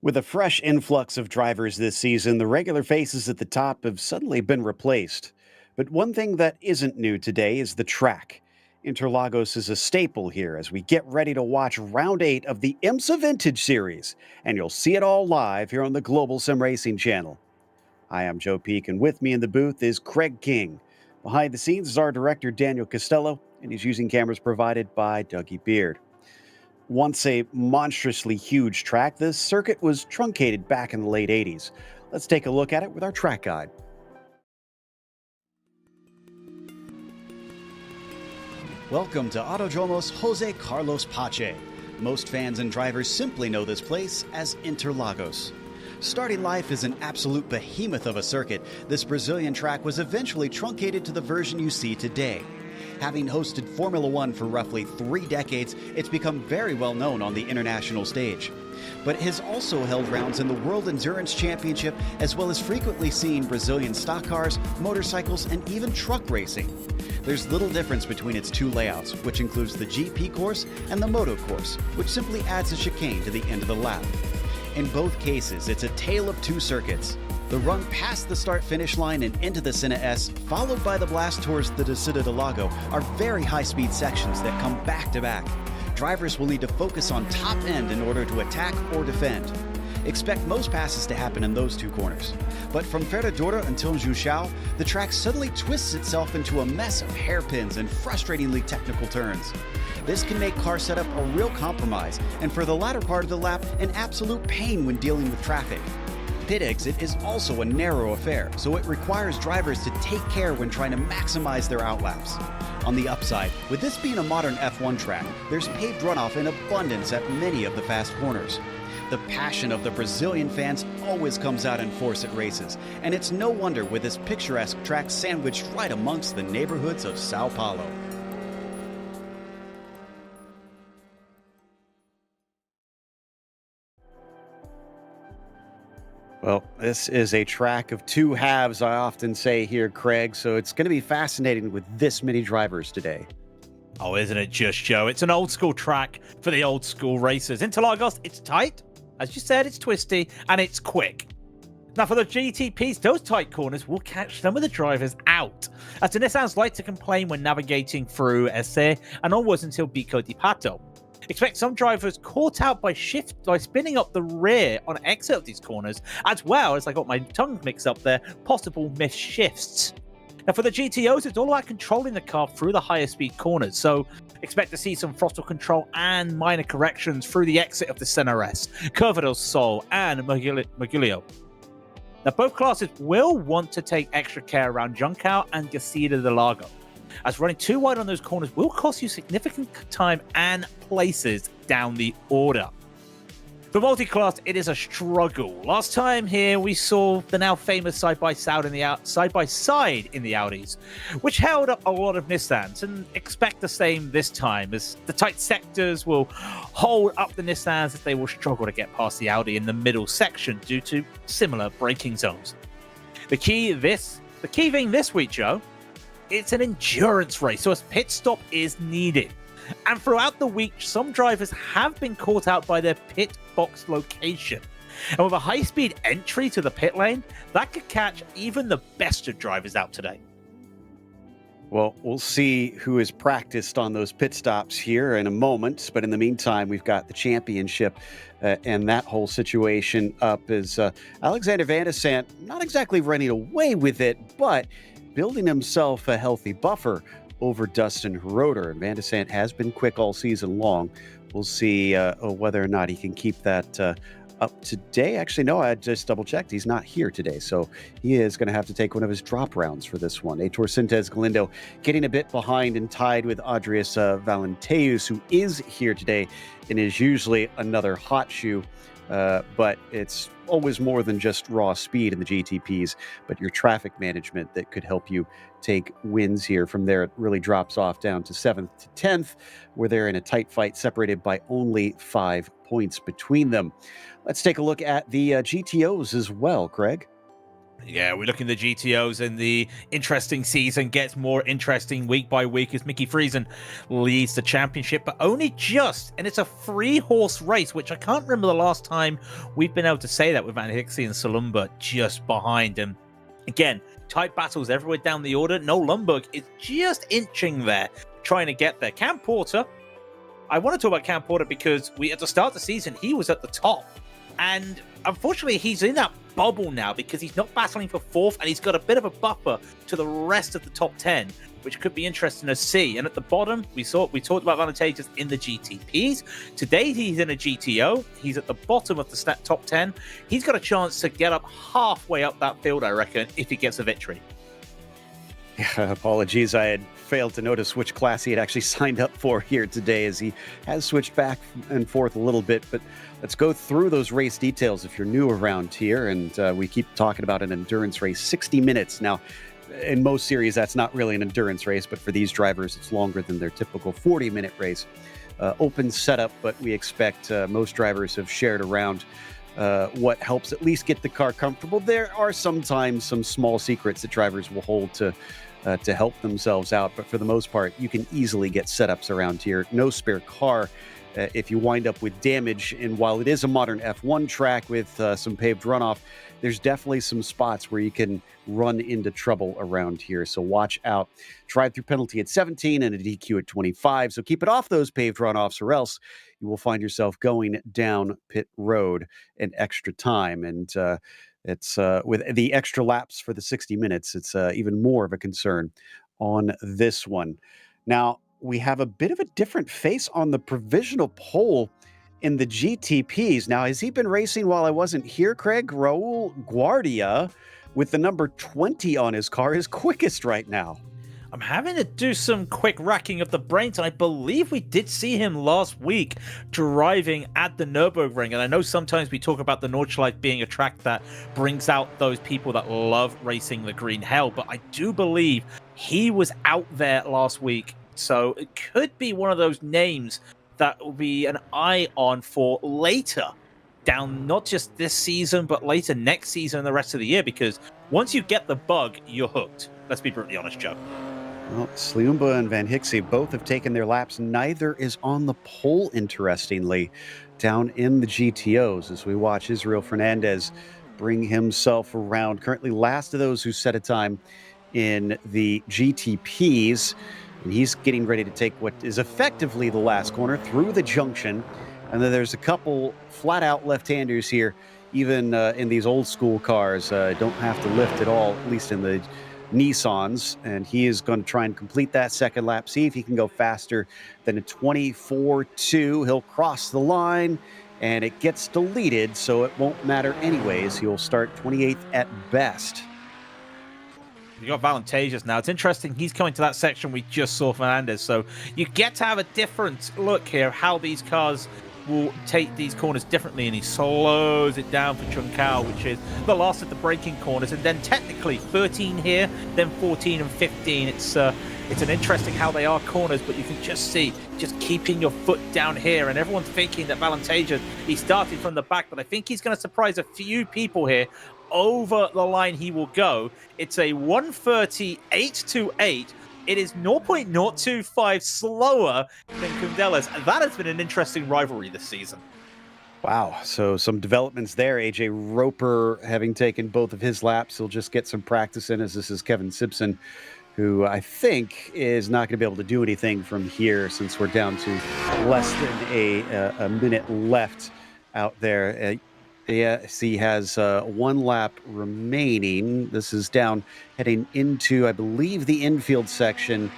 With a fresh influx of drivers this season, the regular faces at the top have suddenly been replaced. But one thing that isn't new today is the track. Interlagos is a staple here as we get ready to watch round 8 of the IMSA Vintage series, and you'll see it all live here on the Global SimRacing Channel. Hi, I'm Joe Peak, and with me in the booth is Craig King. Behind the scenes is our director, Daniel Costello, and he's using cameras provided by Dougie Beard. Once a monstrously huge track, this circuit was truncated back in the late 80s. Let's take a look at it with our track guide. Welcome to Autodromos Jose Carlos Pache. Most fans and drivers simply know this place as Interlagos. Starting life as an absolute behemoth of a circuit, this Brazilian track was eventually truncated to the version you see today. Having hosted Formula One for roughly 3 decades, it's become very well known on the international stage. But it has also held rounds in the World Endurance Championship, as well as frequently seen Brazilian stock cars, motorcycles, and even truck racing. There's little difference between its two layouts, which includes the GP course and the Moto course, which simply adds a chicane to the end of the lap. In both cases, it's a tale of two circuits. The run past the start-finish line and into the Senna S, followed by the blast towards the Descida del Lago, are very high-speed sections that come back-to-back. Drivers will need to focus on top end in order to attack or defend. Expect most passes to happen in those two corners. But from Ferradura until Juchao, the track suddenly twists itself into a mess of hairpins and frustratingly technical turns. This can make car setup a real compromise, and for the latter part of the lap, an absolute pain when dealing with traffic. Pit exit is also a narrow affair, so it requires drivers to take care when trying to maximize their outlaps. On the upside, with this being a modern F1 track, there's paved runoff in abundance at many of the fast corners. The passion of the Brazilian fans always comes out in force at races, and it's no wonder with this picturesque track sandwiched right amongst the neighborhoods of Sao Paulo. Well, this is a track of two halves, I often say here, Craig, so it's going to be fascinating with this many drivers today. Oh, isn't it just, Joe? It's an old school track for the old school racers. Interlagos, it's tight. As you said, it's twisty and it's quick. Now, for the GTPs, those tight corners will catch some of the drivers out, as the Nissans like to complain when navigating through Esse and onwards until Bico di Pato. Expect some drivers caught out by spinning up the rear on exit of these corners, as well as, I got my tongue mixed up there, possible missed shifts. Now for the GTOs, it's all about controlling the car through the higher speed corners, so expect to see some throttle control and minor corrections through the exit of the Senna S, Curva del Sol, and Mergulho. Now both classes will want to take extra care around Juncao and Descida del Lago, as running too wide on those corners will cost you significant time and places down the order. For multiclass, it is a struggle. Last time here, we saw the now famous side-by-side in the Audis, which held up a lot of Nissans, and expect the same this time, as the tight sectors will hold up the Nissans as they will struggle to get past the Audi in the middle section due to similar braking zones. The key thing this week, Joe, it's an endurance race, so a pit stop is needed. And throughout the week, some drivers have been caught out by their pit box location. And with a high-speed entry to the pit lane, that could catch even the best of drivers out today. Well, we'll see who has practiced on those pit stops here in a moment. But in the meantime, we've got the championship and that whole situation up as Alexander Van de Sant, not exactly running away with it, but building himself a healthy buffer over Dustin Roeder. Van de Sant has been quick all season long. We'll see whether or not he can keep that up today. Actually, no, I just double-checked. He's not here today, so he is going to have to take one of his drop rounds for this one. Heitor Sintes Galindo getting a bit behind and tied with Adrius Valenteus, who is here today and is usually another hot shoe. But it's always more than just raw speed in the GTPs, but your traffic management that could help you take wins here. From there, it really drops off down to 7th to 10th, where they're in a tight fight separated by only 5 points between them. Let's take a look at the GTOs as well, Craig. Yeah, we're looking at the GTOs, and the interesting season gets more interesting week by week as Mickey Friesen leads the championship, but only just, and it's a 3-horse race, which I can't remember the last time we've been able to say that with Van Hixie and Salumba just behind him. Again, tight battles everywhere down the order. No, Lundberg is just inching there, trying to get there. Cam Porter, I want to talk about Cam Porter because at the start of the season, he was at the top. And unfortunately, he's in that bubble now because he's not battling for 4th, and he's got a bit of a buffer to the rest of the top 10, which could be interesting to see. And at the bottom, we talked about advantages in the GTPs. Today, he's in a GTO. He's at the bottom of the top 10. He's got a chance to get up halfway up that field, I reckon, if he gets a victory. Yeah, apologies, I had failed to notice which class he had actually signed up for here today, as he has switched back and forth a little bit. But let's go through those race details if you're new around here. And we keep talking about an endurance race, 60 minutes. Now, in most series, that's not really an endurance race, but for these drivers, it's longer than their typical 40-minute race. Open setup, but we expect most drivers have shared around what helps at least get the car comfortable. There are sometimes some small secrets that drivers will hold to help themselves out, but for the most part, you can easily get setups around here. No spare car if you wind up with damage. And while it is a modern F1 track with some paved runoff, there's definitely some spots where you can run into trouble around here. So watch out. Drive-through penalty at 17 and a DQ at 25. So keep it off those paved runoffs, or else you will find yourself going down pit road in extra time. And it's with the extra laps for the 60 minutes, it's even more of a concern on this one. Now, we have a bit of a different face on the provisional pole in the GTPs. Now, has he been racing while I wasn't here, Craig? Raul Guardia, with the number 20 on his car, is quickest right now. I'm having to do some quick racking of the brains, and I believe we did see him last week driving at the Nürburgring. And I know sometimes we talk about the Nordschleife being a track that brings out those people that love racing the green hell, but I do believe he was out there last week. So it could be one of those names that will be an eye on for later down, not just this season, but later next season and the rest of the year, because once you get the bug, you're hooked. Let's be brutally honest, Joe. Well, Sliumba and Van Hixie both have taken their laps. Neither is on the pole, interestingly, down in the GTOs, as we watch Israel Fernandez bring himself around. Currently last of those who set a time in the GTPs. And he's getting ready to take what is effectively the last corner through the junction. And then there's a couple flat-out left-handers here, even in these old-school cars. Don't have to lift at all, at least in the Nissans, and he is going to try and complete that second lap, see if he can go faster than a 24.2. He'll cross the line, and it gets deleted, so it won't matter anyways. He'll start 28th at best. You got Valentejas now. It's interesting. He's coming to that section we just saw Fernandez, so you get to have a different look here how these cars will take these corners differently, and he slows it down for Chunkao, which is the last of the braking corners, and then technically 13 here, then 14 and 15. It's an interesting how they are corners, but you can just see just keeping your foot down here, and everyone's thinking that Valentejas, he started from the back, but I think he's going to surprise a few people here. Over the line he will go. It's a 1:38.28. It is 0.025 slower than Kundelas. That has been an interesting rivalry this season. Wow. So some developments there. AJ Roper having taken both of his laps. He'll just get some practice in, as this is Kevin Simpson, who I think is not going to be able to do anything from here since we're down to less than a minute left out there. Yes, he has one lap remaining. This is down heading into, I believe, the infield section,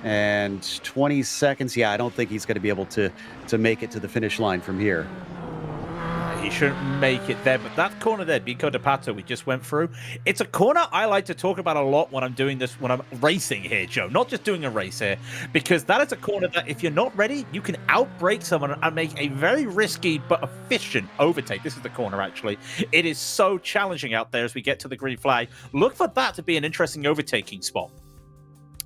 and 20 seconds. Yeah, I don't think he's going to be able to make it to the finish line from here. He shouldn't make it there, but that corner there, Bico de Pato, we just went through, it's a corner I like to talk about a lot when I'm doing this, when I'm racing here, Joe, not just doing a race here, because that is a corner that if you're not ready, you can outbrake someone and make a very risky but efficient overtake. This is the corner, actually. It is so challenging out there as we get to the green flag. Look for that to be an interesting overtaking spot.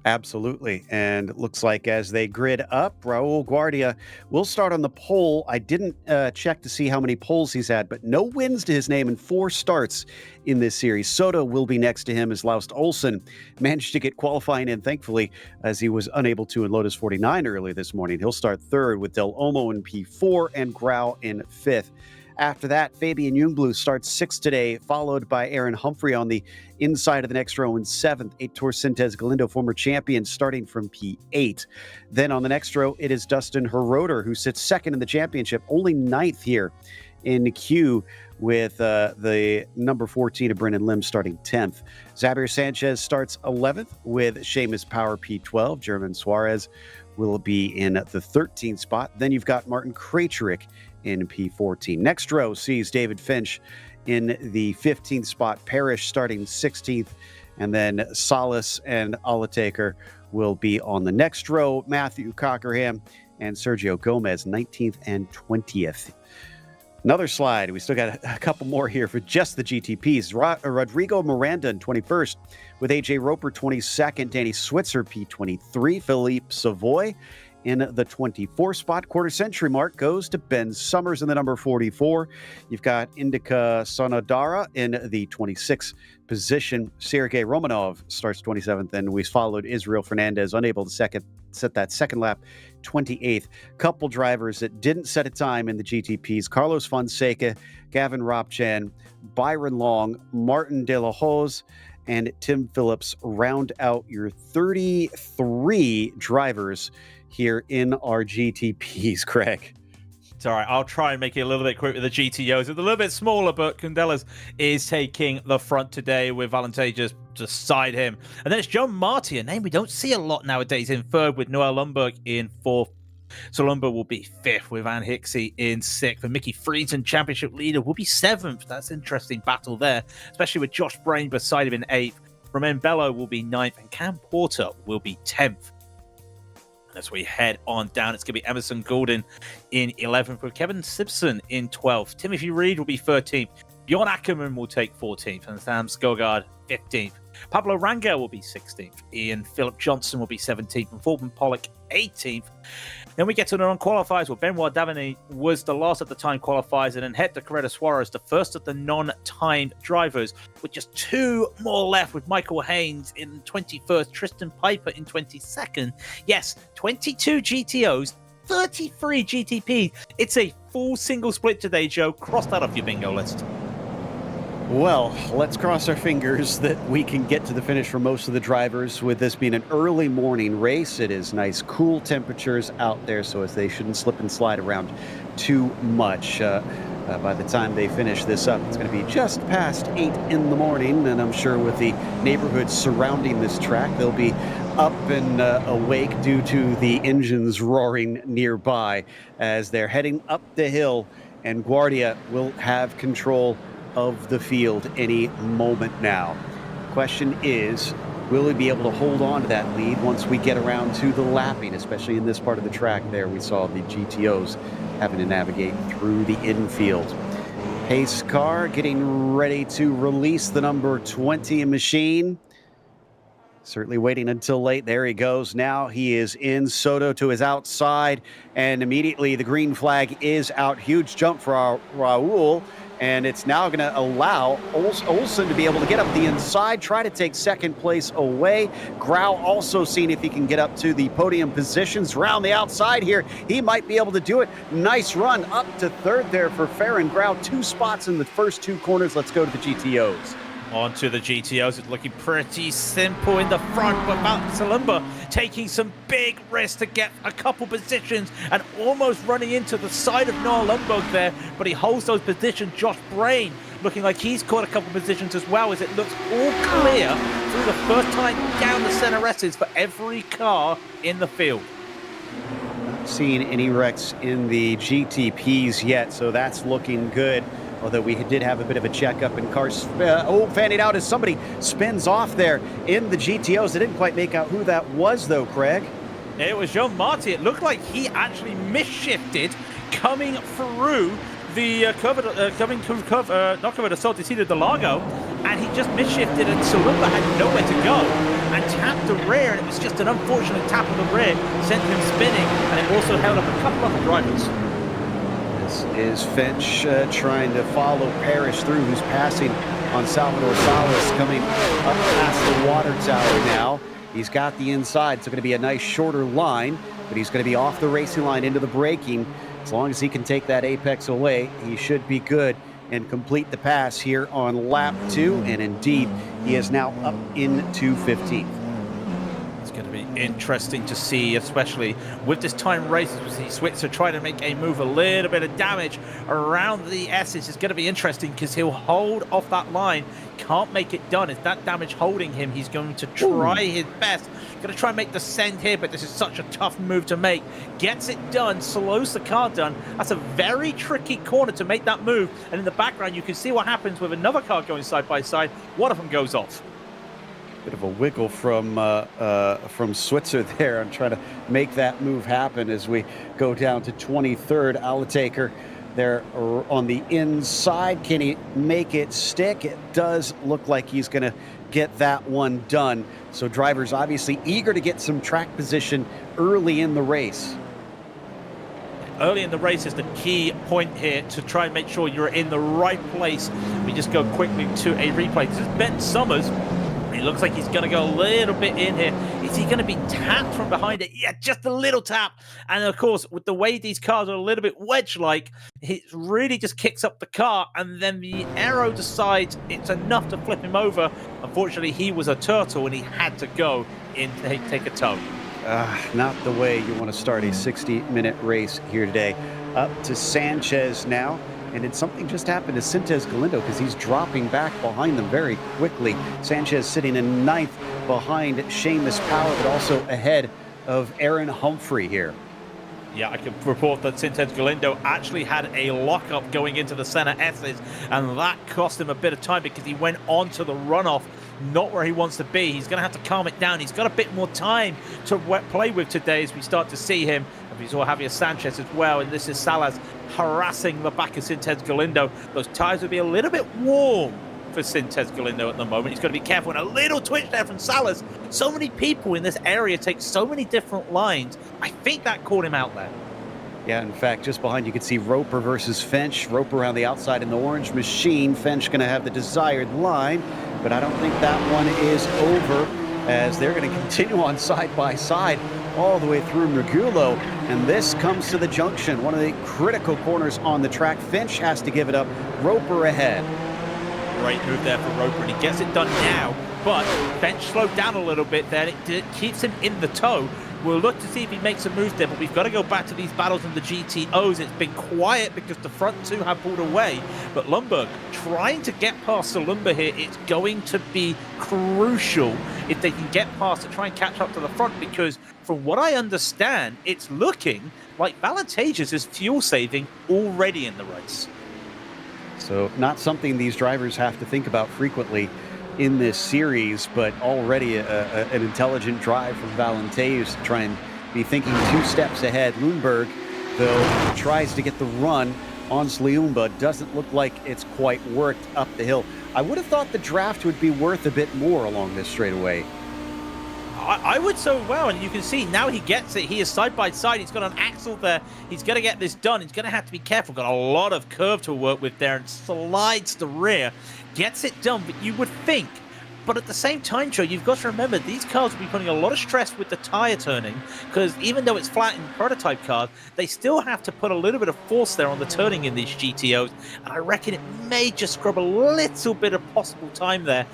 Absolutely. And it looks like as they grid up, Raul Guardia will start on the pole. I didn't check to see how many poles he's had, but no wins to his name in 4 starts in this series. Soto will be next to him as Laust Olsen managed to get qualifying in, thankfully, as he was unable to in Lotus 49 early this morning. He'll start third with Del Olmo in P4 and Grau in 5th. After that, Fabian Ljungblad starts 6th today, followed by Aaron Humphrey on the inside of the next row in 7th. Heitor Sintes Galindo, former champion, starting from P8. Then on the next row, it is Dustin Herroder, who sits 2nd in the championship, only 9th here in the queue, with the number 14 of Brennan Lim starting 10th. Xavier Sanchez starts 11th with Seamus Power P12. German Suarez will be in the 13th spot. Then you've got Martin Krejcik in P14. Next row sees David Finch in the 15th spot, Parrish starting 16th, and then Salas and Allataker will be on the next row. Matthew Cockerham and Sergio Gomez, 19th and 20th. Another slide. We still got a couple more here for just the GTPs. Rodrigo Miranda in 21st, with AJ Roper 22nd, Danny Switzer P23, Philippe Savoy in the 24th spot. Quarter century mark goes to Ben Summers in the number 44. You've got Indika Sonodara in the 26th position. Sergei Romanov starts 27th, and we followed Israel Fernandez, unable to set that second lap, 28th. Couple drivers that didn't set a time in the GTPs: Carlos Fonseca, Gavin Ropchan, Byron Long, Martin De La Hoz, and Tim Phillips round out your 33 drivers here in our GTPs, Craig. It's all right. I'll try and make it a little bit quick with the GTOs. It's a little bit smaller, but Cundelas is taking the front today with Valente just beside him. And then it's Joe Marty, a name we don't see a lot nowadays, in third with Noel Lundberg in 4th. So Lundberg will be 5th with Van Hixie in 6th. And Mickey Friedson, championship leader, will be 7th. That's an interesting battle there, especially with Josh Brain beside him in 8th. Romain Bello will be 9th, and Cam Porter will be 10th. As we head on down, it's going to be Emerson Gordon in 11th, with Kevin Simpson in 12th. Timothy Reed will be 13th. Bjorn Ackerman will take 14th, and Sam Skogard 15th. Pablo Rangel will be 16th. Ian Philip Johnson will be 17th, and Fulton Pollock 18th. Then we get to the non-qualifiers, where Benoit Davigny was the last of the time qualifiers, and then Hector Carrera Suarez, the first of the non-timed drivers, with just 2 more left, with Michael Haynes in 21st, Tristan Piper in 22nd. Yes, 22 GTOs, 33 GTPs. It's a full single split today, Joe. Cross that off your bingo list. Well, let's cross our fingers that we can get to the finish for most of the drivers. With this being an early morning race, it is nice, cool temperatures out there, so as they shouldn't slip and slide around too much. By the time they finish this up, it's going to be just past 8 in the morning, and I'm sure with the neighborhoods surrounding this track, they'll be up and awake due to the engines roaring nearby as they're heading up the hill, and Guardia will have control of the field any moment now. Question is, will he be able to hold on to that lead once we get around to the lapping, especially in this part of the track there? We saw the GTOs having to navigate through the infield. Pace car getting ready to release the number 20 machine. Certainly waiting until late. There he goes. Now he is in. Soto to his outside, and immediately the green flag is out. Huge jump for Raul. And it's now going to allow Olsen to be able to get up the inside, try to take second place away. Grau also seeing if he can get up to the podium positions. Round the outside here, he might be able to do it. Nice run up to third there for Farron Grau. 2 spots in the first 2 corners. Let's go to the GTOs. Onto the GTOs, it's looking pretty simple in the front, but Salumba taking some big risks to get a couple positions and almost running into the side of Noah Lundberg there, but he holds those positions. Josh Brain looking like he's caught a couple positions as well, as it looks all clear through the first time down the center S's for every car in the field. Not seeing any wrecks in the GTPs yet, so that's looking good. Although we did have a bit of a checkup in cars. Fanning out as somebody spins off there in the GTOs. I didn't quite make out who that was, though, Craig. It was Jean Marty. It looked like he actually misshifted coming through the not Curva de Sol, Interlagos, and he just misshifted, and Salumba had nowhere to go. and tapped the rear, and it was just an unfortunate tap of the rear, sent him spinning, and it also held up a couple other drivers. This is Finch trying to follow Parrish through, who's passing on Salvador Salas, coming up past the water tower now. He's got the inside, so going to be a nice shorter line, but he's going to be off the racing line into the braking. As long as he can take that apex away, he should be good and complete the pass here on lap 2. And indeed, he is now up into 15th. It's going to be interesting to see, especially with this time races. We see Switzer trying to make a move, a little bit of damage around the S's. It's going to be interesting because he'll hold off that line, can't make it done. Is that damage holding him? He's going to try his best. Going to try and make the send here, but this is such a tough move to make. Gets it done, slows the car down. That's a very tricky corner to make that move. And in the background, you can see what happens with another car going side by side. One of them goes off. Bit of a wiggle from Switzer there. I'm trying to make that move happen as we go down to 23rd. Alitaker there on the inside. Can he make it stick? It does look like he's going to get that one done. So drivers obviously eager to get some track position early in the race. Early in the race is the key point here to try and make sure you're in the right place. We just go quickly to a replay. This is Ben Summers. It looks like he's going to go a little bit in here. Is he going to be tapped from behind it? Yeah, just a little tap. And of course, with the way these cars are a little bit wedge-like, it really just kicks up the car, and then the aero decides it's enough to flip him over. Unfortunately, he was a turtle, and he had to go in to take a tow. Not the way you want to start a 60-minute race here today. Up to Sanchez now. And did something just happen to Sintez Galindo because he's dropping back behind them very quickly. Sanchez sitting in 9th behind Seamus Power, but also ahead of Aaron Humphrey here. Yeah, I can report that Sintez Galindo actually had a lockup going into the center S's, and that cost him a bit of time because he went on to the runoff, not where he wants to be. He's going to have to calm it down. He's got a bit more time to play with today as we start to see him. And we saw Javier Sanchez as well, and this is Salas harassing the back of Sintez Galindo. Those tires will be a little bit warm for Sintez Galindo at the moment. He's got to be careful. And a little twitch there from Salas. So many people in this area take so many different lines. I think that caught him out there. Yeah, in fact, just behind you can see Roper versus Finch. Roper around the outside in the orange machine. Finch going to have the desired line, but I don't think that one is over as they're going to continue on side by side all the way through Regulo. And this comes to the junction, one of the critical corners on the track. Finch has to give it up. Roper ahead. Great move there for Roper, and he gets it done now. But Finch slowed down a little bit there. It keeps him in the tow. We'll look to see if he makes a move there, but we've got to go back to these battles in the GTOs. It's been quiet because the front two have pulled away, but Lundberg trying to get past Salumba here. It's going to be crucial if they can get past to try and catch up to the front, because from what I understand, it's looking like Valentages is fuel saving already in the race. So not something these drivers have to think about frequently in this series, but already an intelligent drive from Valentages to try and be thinking 2 steps ahead. Lundberg, though, tries to get the run on Sliumba. Doesn't look like it's quite worked up the hill. I would have thought the draft would be worth a bit more along this straightaway. I would so well, and you can see now he gets it. He is side by side. He's got an axle there. He's going to get this done. He's going to have to be careful. Got a lot of curve to work with there, and slides the rear. Gets it done, but you would think. But at the same time, Joe, you've got to remember, these cars will be putting a lot of stress with the tire turning, because even though it's flat in prototype cars, they still have to put a little bit of force there on the turning in these GTOs, and I reckon it may just scrub a little bit of possible time there,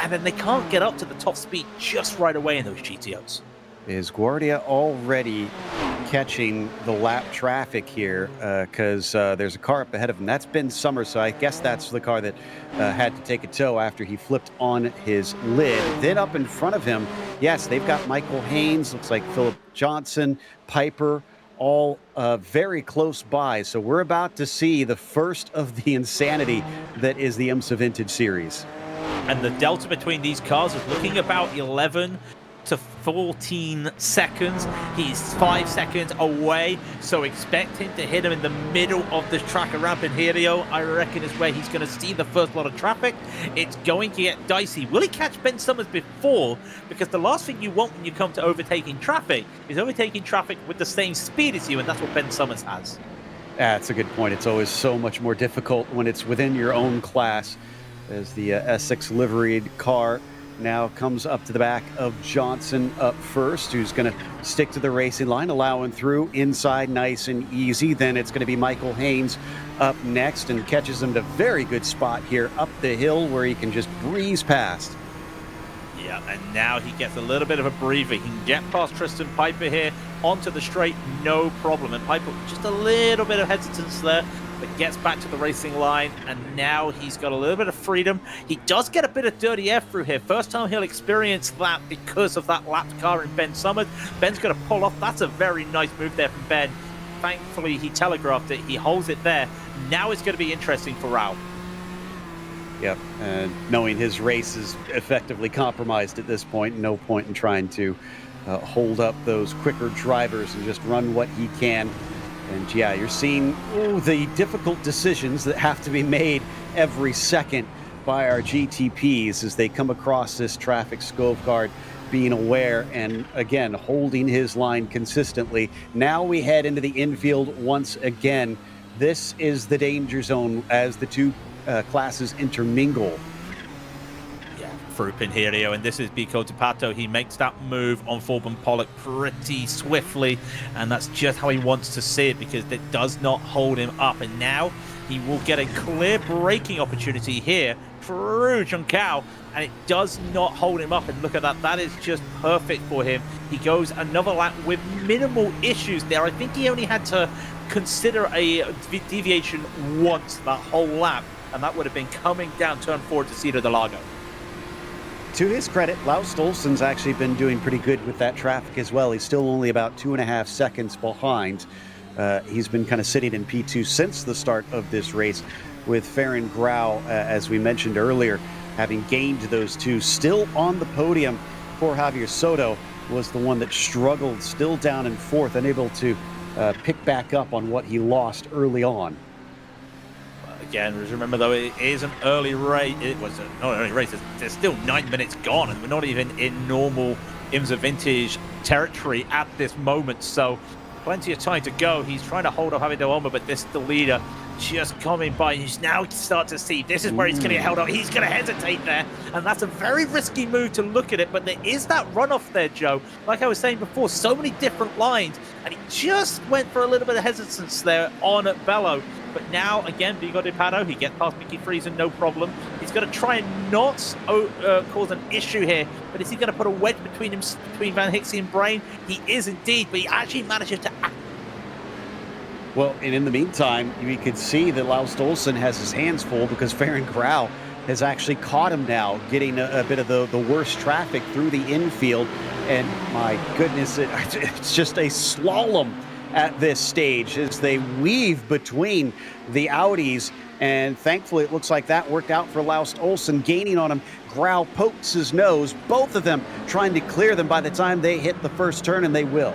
and then they can't get up to the top speed just right away in those GTOs. Is Guardia already catching the lap traffic here? Because there's a car up ahead of him. That's Ben Summers, so I guess that's the car that had to take a tow after he flipped on his lid. Then up in front of him, yes, they've got Michael Haynes, looks like Philip Johnson, Piper, all very close by. So we're about to see the first of the insanity that is the IMSA Vintage Series. And the delta between these cars is looking about 11 to 14 seconds. He's 5 seconds away, so expect him to hit him in the middle of the track around Pinheiro. I reckon is where he's going to see the first lot of traffic. It's going to get dicey. Will he catch Ben Summers before? Because the last thing you want when you come to overtaking traffic is overtaking traffic with the same speed as you, and that's what Ben Summers has. That's a good point. It's always so much more difficult when it's within your own class, as the S6 liveried car now comes up to the back of Johnson up first, who's going to stick to the racing line, allowing through inside nice and easy. Then it's going to be Michael Haynes up next and catches him to a very good spot here up the hill where he can just breeze past. Yeah, and now he gets a little bit of a breather. He can get past Tristan Piper here onto the straight, no problem. And Piper, just a little bit of hesitance there, but gets back to the racing line, and now he's got a little bit of freedom. He does get a bit of dirty air through here. First time he'll experience that because of that lapped car in Ben Summers. Ben's going to pull off. That's a very nice move there from Ben. Thankfully, he telegraphed it. He holds it there. Now it's going to be interesting for Raul. Yep, and knowing his race is effectively compromised at this point, no point in trying to hold up those quicker drivers and just run what he can. And yeah, you're seeing the difficult decisions that have to be made every second by our GTPs as they come across this traffic scope guard, being aware and again holding his line consistently. Now we head into the infield once again. This is the danger zone as the two classes intermingle. Through Pinheiro, and this is Bico Tapato. He makes that move on Forbin Pollock pretty swiftly, and that's just how he wants to see it because it does not hold him up. And now he will get a clear braking opportunity here through Junkao, and it does not hold him up. And look at that, that is just perfect for him. He goes another lap with minimal issues there. I think he only had to consider a deviation once that whole lap, and that would have been coming down turn 4 to Cedar del Lago. To his credit, Laust Olsen's actually been doing pretty good with that traffic as well. He's still only about 2.5 seconds behind. He's been kind of sitting in P2 since the start of this race, with Farron Grau, as we mentioned earlier, having gained those two. Still on the podium for Javier Soto was the one that struggled, still down in 4th, unable to pick back up on what he lost early on. Again, remember though, it is an early race. It was not an early race. There's still 9 minutes gone, and we're not even in normal IMSA Vintage territory at this moment. So, plenty of time to go. He's trying to hold up Javier Del Olmo, but this is the leader just coming by. He's now start to see this is where he's going to get held up. He's going to hesitate there, and that's a very risky move to look at it. But there is that runoff there, Joe. Like I was saying before, so many different lines, and he just went for a little bit of hesitance there on Bello. But now, again, Vigo de Pato, he gets past Mickey Friesen, no problem. He's going to try and not cause an issue here. But is he going to put a wedge between him, between Van Hixie and Brain? He is indeed, but he actually manages to... Well, and in the meantime, we could see that Laust Olsen has his hands full because Farron Grau has actually caught him now, getting a bit of the worst traffic through the infield. And my goodness, it's just a slalom at this stage as they weave between the Audis, and thankfully it looks like that worked out for Laust Olsen, gaining on him. Grau pokes his nose, both of them trying to clear them by the time they hit the first turn, and they will.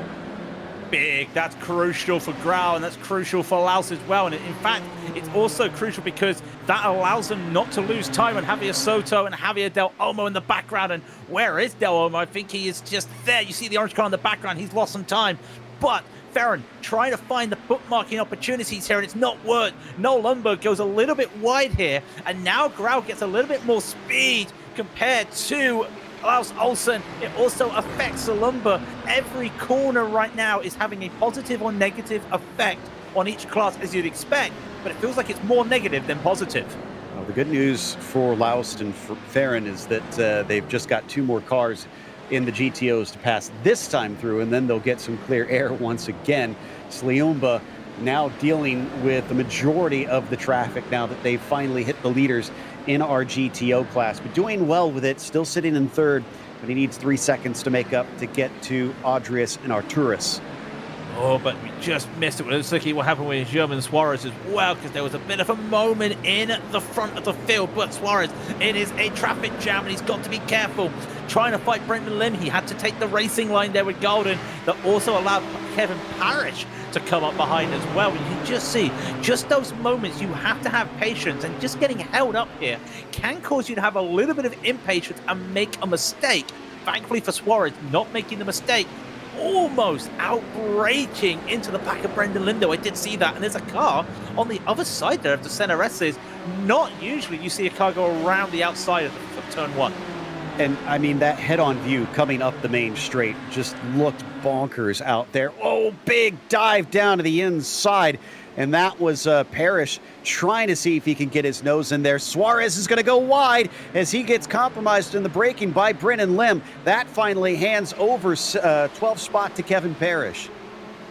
Big, that's crucial for Grau, and that's crucial for Laus as well. And in fact, it's also crucial because that allows them not to lose time on Javier Soto and Javier Del Olmo in the background. And where is Del Olmo? I think he is just there. You see the orange car in the background. He's lost some time, but Farron trying to find the bookmarking opportunities here, and it's not worked. Noel Lundberg goes a little bit wide here, and now Grau gets a little bit more speed compared to Laus Olsen. It also affects Salumba. Every corner right now is having a positive or negative effect on each class, as you'd expect, but it feels like it's more negative than positive. Well, the good news for Laust and for Farron is that they've just got 2 more cars in the GTOs to pass this time through, and then they'll get some clear air once again. Sliumba now dealing with the majority of the traffic now that they've finally hit the leaders in our GTO class, but doing well with it, still sitting in 3rd, but he needs 3 seconds to make up to get to Adrius and Arturus. Oh, but we just missed it. Let's look at what happened with German Suarez as well, because there was a bit of a moment in the front of the field, but Suarez, it is a traffic jam, and he's got to be careful. trying to fight Brendan Lim. He had to take the racing line there with Golden. That also allowed Kevin Parrish to come up behind as well. You can just see just those moments you have to have patience, and just getting held up here can cause you to have a little bit of impatience and make a mistake. Thankfully for Suarez, not making the mistake, almost outbraking into the back of Brendan Lindo. I did see that, and there's a car on the other side there of the center S's. Not usually you see a car go around the outside of turn one. And I mean, that head-on view coming up the main straight just looked bonkers out there. Oh, big dive down to the inside. And that was Parrish trying to see if he can get his nose in there. Suarez is going to go wide as he gets compromised in the braking by Brennan Lim. That finally hands over 12th spot to Kevin Parrish.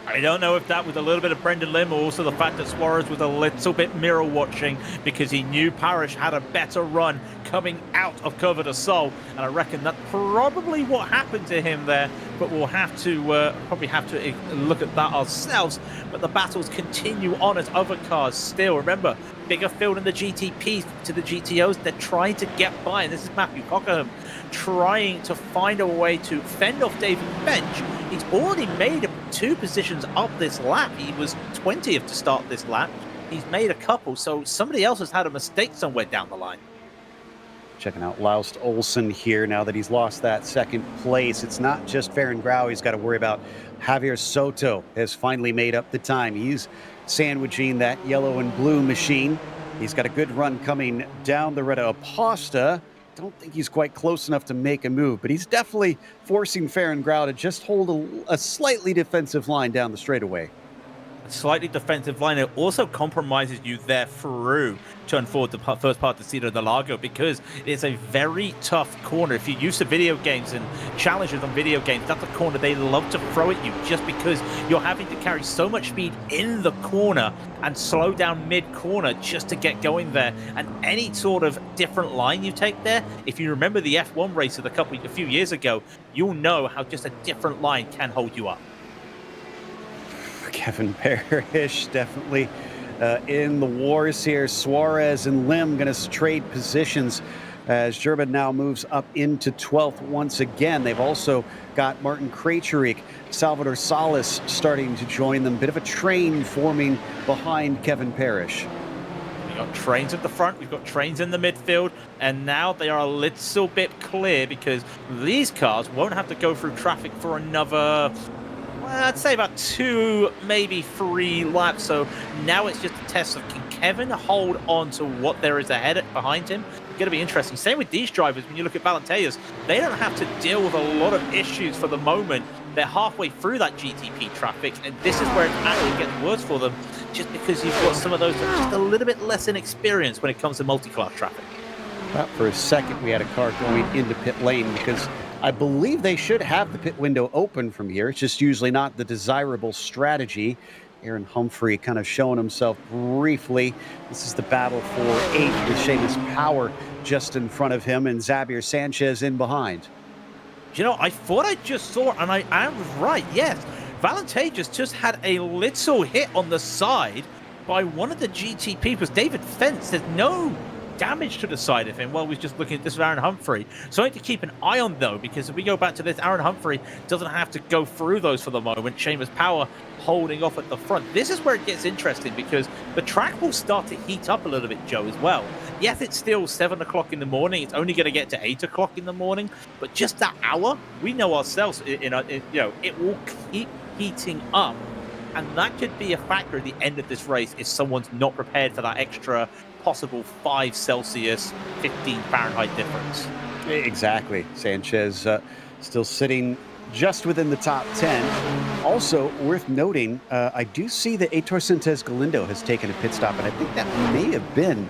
I don't know if that was a little bit of Brendan Lim, or also the fact that Suarez was a little bit mirror watching because he knew Parrish had a better run coming out of Cover de Sol, and I reckon that's probably what happened to him there. But we'll have to probably have to look at that ourselves. But the battles continue on as other cars still. Remember, bigger field in the GTPs to the GTOs. They're trying to get by, and this is Matthew Cockerham trying to find a way to fend off David Bench. He's already made 2 positions up this lap. He was 20th to start this lap. He's made a couple, so somebody else has had a mistake somewhere down the line. Checking out Laust Olsen here now that he's lost that second place. It's not just Farron Grau he's got to worry about. Javier Soto has finally made up the time. He's sandwiching that yellow and blue machine. He's got a good run coming down the Retta Aposta. Don't think he's quite close enough to make a move, but he's definitely forcing Farron Grau to just hold a slightly defensive line down the straightaway. Slightly defensive line. It also compromises you there through turn forward, the first part of the Interlagos, because it's a very tough corner. If you're used to video games and challenges on video games, that's a corner they love to throw at you, just because you're having to carry so much speed in the corner and slow down mid-corner just to get going there. And any sort of different line you take there, if you remember the F1 race of a few years ago, you'll know how just a different line can hold you up. Kevin Parrish definitely in the wars here. Suarez and Lim going to trade positions as German now moves up into 12th once again. They've also got Martin Krejcik, Salvador Salas starting to join them. Bit of a train forming behind Kevin Parrish. We've got trains at the front, we've got trains in the midfield, and now they are a little bit clear because these cars won't have to go through traffic for another, I'd say about 2, maybe 3 laps. So now it's just a test of, can Kevin hold on to what there is behind him? It's going to be interesting. Same with these drivers. When you look at Valentejas, they don't have to deal with a lot of issues for the moment. They're halfway through that GTP traffic, and this is where it actually gets worse for them, just because you've got some of those that are just a little bit less inexperienced when it comes to multi-class traffic. Well, for a second, we had a car going into pit lane because I believe they should have the pit window open from here. It's just usually not the desirable strategy. Aaron Humphrey kind of showing himself briefly. This is the battle for 8th with Seamus Power just in front of him and Xavier Sanchez in behind. You know, I thought I just saw, and I was right, yes. Valentejas just had a little hit on the side by one of the GT people. David Fence, there's no damage to the side of him. Well, we're just looking at this with Aaron Humphrey. Something to keep an eye on, though, because if we go back to this, Aaron Humphrey doesn't have to go through those for the moment. Seamus Power holding off at the front. This is where it gets interesting because the track will start to heat up a little bit, Joe, as well. Yes, it's still 7 o'clock in the morning. It's only going to get to 8 o'clock in the morning, but just that hour, we know ourselves, you know, it will keep heating up. And that could be a factor at the end of this race if someone's not prepared for that extra possible 5 Celsius, 15 Fahrenheit difference. Exactly. Sanchez still sitting just within the top 10. Also worth noting, I do see that Heitor Sintez Galindo has taken a pit stop, and I think that may have been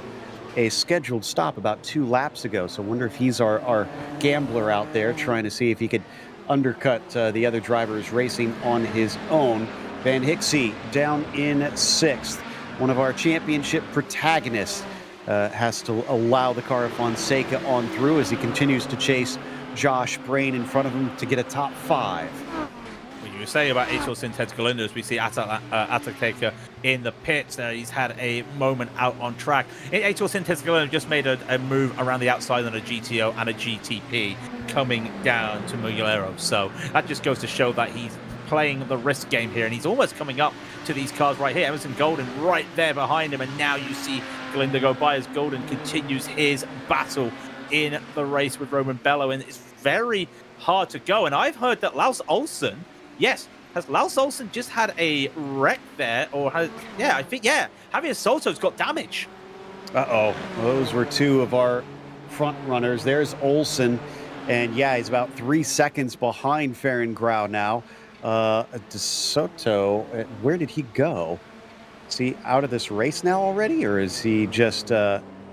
a scheduled stop about 2 laps ago. So I wonder if he's our gambler out there trying to see if he could undercut the other drivers racing on his own. Van Hicksey down in 6th. One of our championship protagonists has to allow the car of Fonseca on through as he continues to chase Josh Brain in front of him to get a top 5. When you were saying about Aitor Sintet's Galinders, we see Atakeka in the pits there. He's had a moment out on track. Aitor Sintet's Galinders just made a move around the outside on a GTO and a GTP coming down to Multiclass. So that just goes to show that he's playing the risk game here, and he's almost coming up to these cars right here. Emerson Golden right there behind him, and now you see Galindo go by as Golden continues his battle in the race with Roman Bello, and it's very hard to go. And I've heard that Lars Olsen, yes, has Lars Olsen just had a wreck there, or has, yeah, I think, yeah, Javier Soto's got damage. Uh-oh, those were two of our front runners. There's Olsen, and yeah, he's about 3 seconds behind Ferengrau now. De Soto, where did he go? Is he out of this race now already, or is he just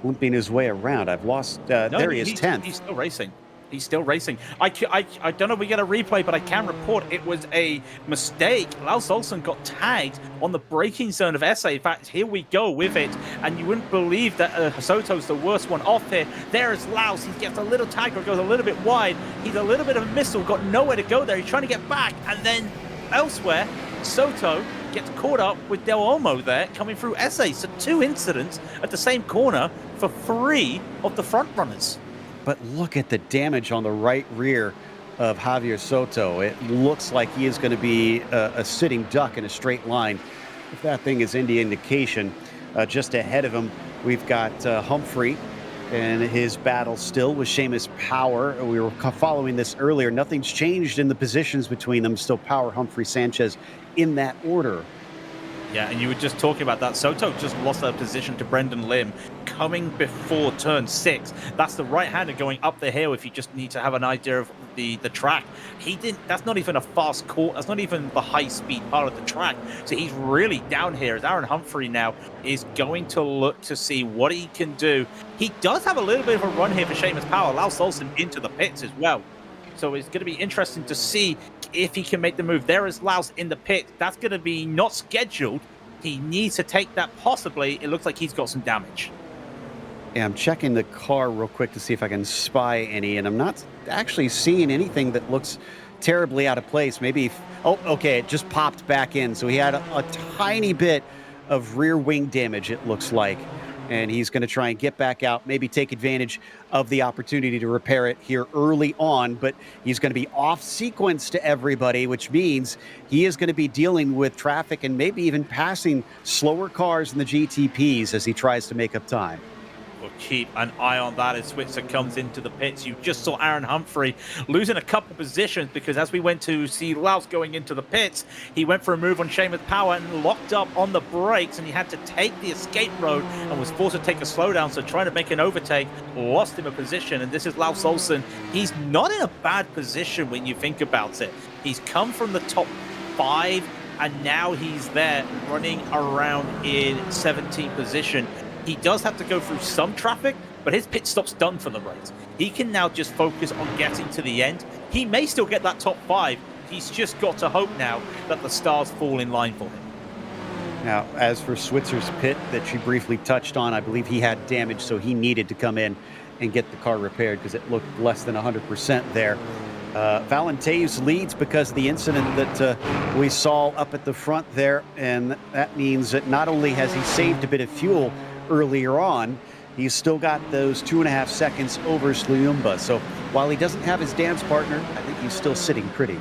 limping his way around? I've lost. No, there he is, 10th. He's still racing. He's still racing. I don't know if we get a replay, but I can report it was a mistake. Lars Olsen got tagged on the braking zone of SA. In fact, here we go with it. And you wouldn't believe that Soto's the worst one off here. There is Lars. He gets a little tag or goes a little bit wide. He's a little bit of a missile, got nowhere to go there. He's trying to get back. And then elsewhere, Soto gets caught up with Del Olmo there coming through SA. So 2 incidents at the same corner for 3 of the front runners. But look at the damage on the right rear of Javier Soto. It looks like he is going to be a sitting duck in a straight line. If that thing is any indication, just ahead of him, we've got Humphrey and his battle still with Seamus Power. We were following this earlier. Nothing's changed in the positions between them. Still Power, Humphrey, Sanchez in that order. Yeah, and you were just talking about that. Soto just lost that position to Brendan Lim coming before turn 6. That's the right-hander going up the hill if you just need to have an idea of the track. He didn't, that's not even a fast court. That's not even the high-speed part of the track. So he's really down here as Aaron Humphrey now is going to look to see what he can do. He does have a little bit of a run here for Seamus Power. Allows Olsen into the pits as well. So it's going to be interesting to see if he can make the move. There is Laus in the pit. That's going to be not scheduled. He needs to take that possibly. It looks like he's got some damage. Yeah, I'm checking the car real quick to see if I can spy any, and I'm not actually seeing anything that looks terribly out of place. Maybe, oh, okay, it just popped back in. So he had a tiny bit of rear wing damage, it looks like. And he's going to try and get back out, maybe take advantage of the opportunity to repair it here early on. But he's going to be off sequence to everybody, which means he is going to be dealing with traffic and maybe even passing slower cars in the GTPs as he tries to make up time. We'll keep an eye on that as Switzer comes into the pits. You just saw Aaron Humphrey losing a couple positions because as we went to see Laus going into the pits, he went for a move on Seamus Power and locked up on the brakes, and he had to take the escape road and was forced to take a slowdown. So trying to make an overtake, lost him a position. And this is Laus Olsen. He's not in a bad position when you think about it. He's come from the top 5 and now he's there running around in 17th position. He does have to go through some traffic, but his pit stop's done for the race. He can now just focus on getting to the end. He may still get that top 5. He's just got to hope now that the stars fall in line for him. Now, as for Switzer's pit that she briefly touched on, I believe he had damage, so he needed to come in and get the car repaired because it looked less than 100% there. Valenteus leads because of the incident that we saw up at the front there, and that means that not only has he saved a bit of fuel earlier on, he's still got those 2.5 seconds over Sluyumba. So while he doesn't have his dance partner, I think he's still sitting pretty.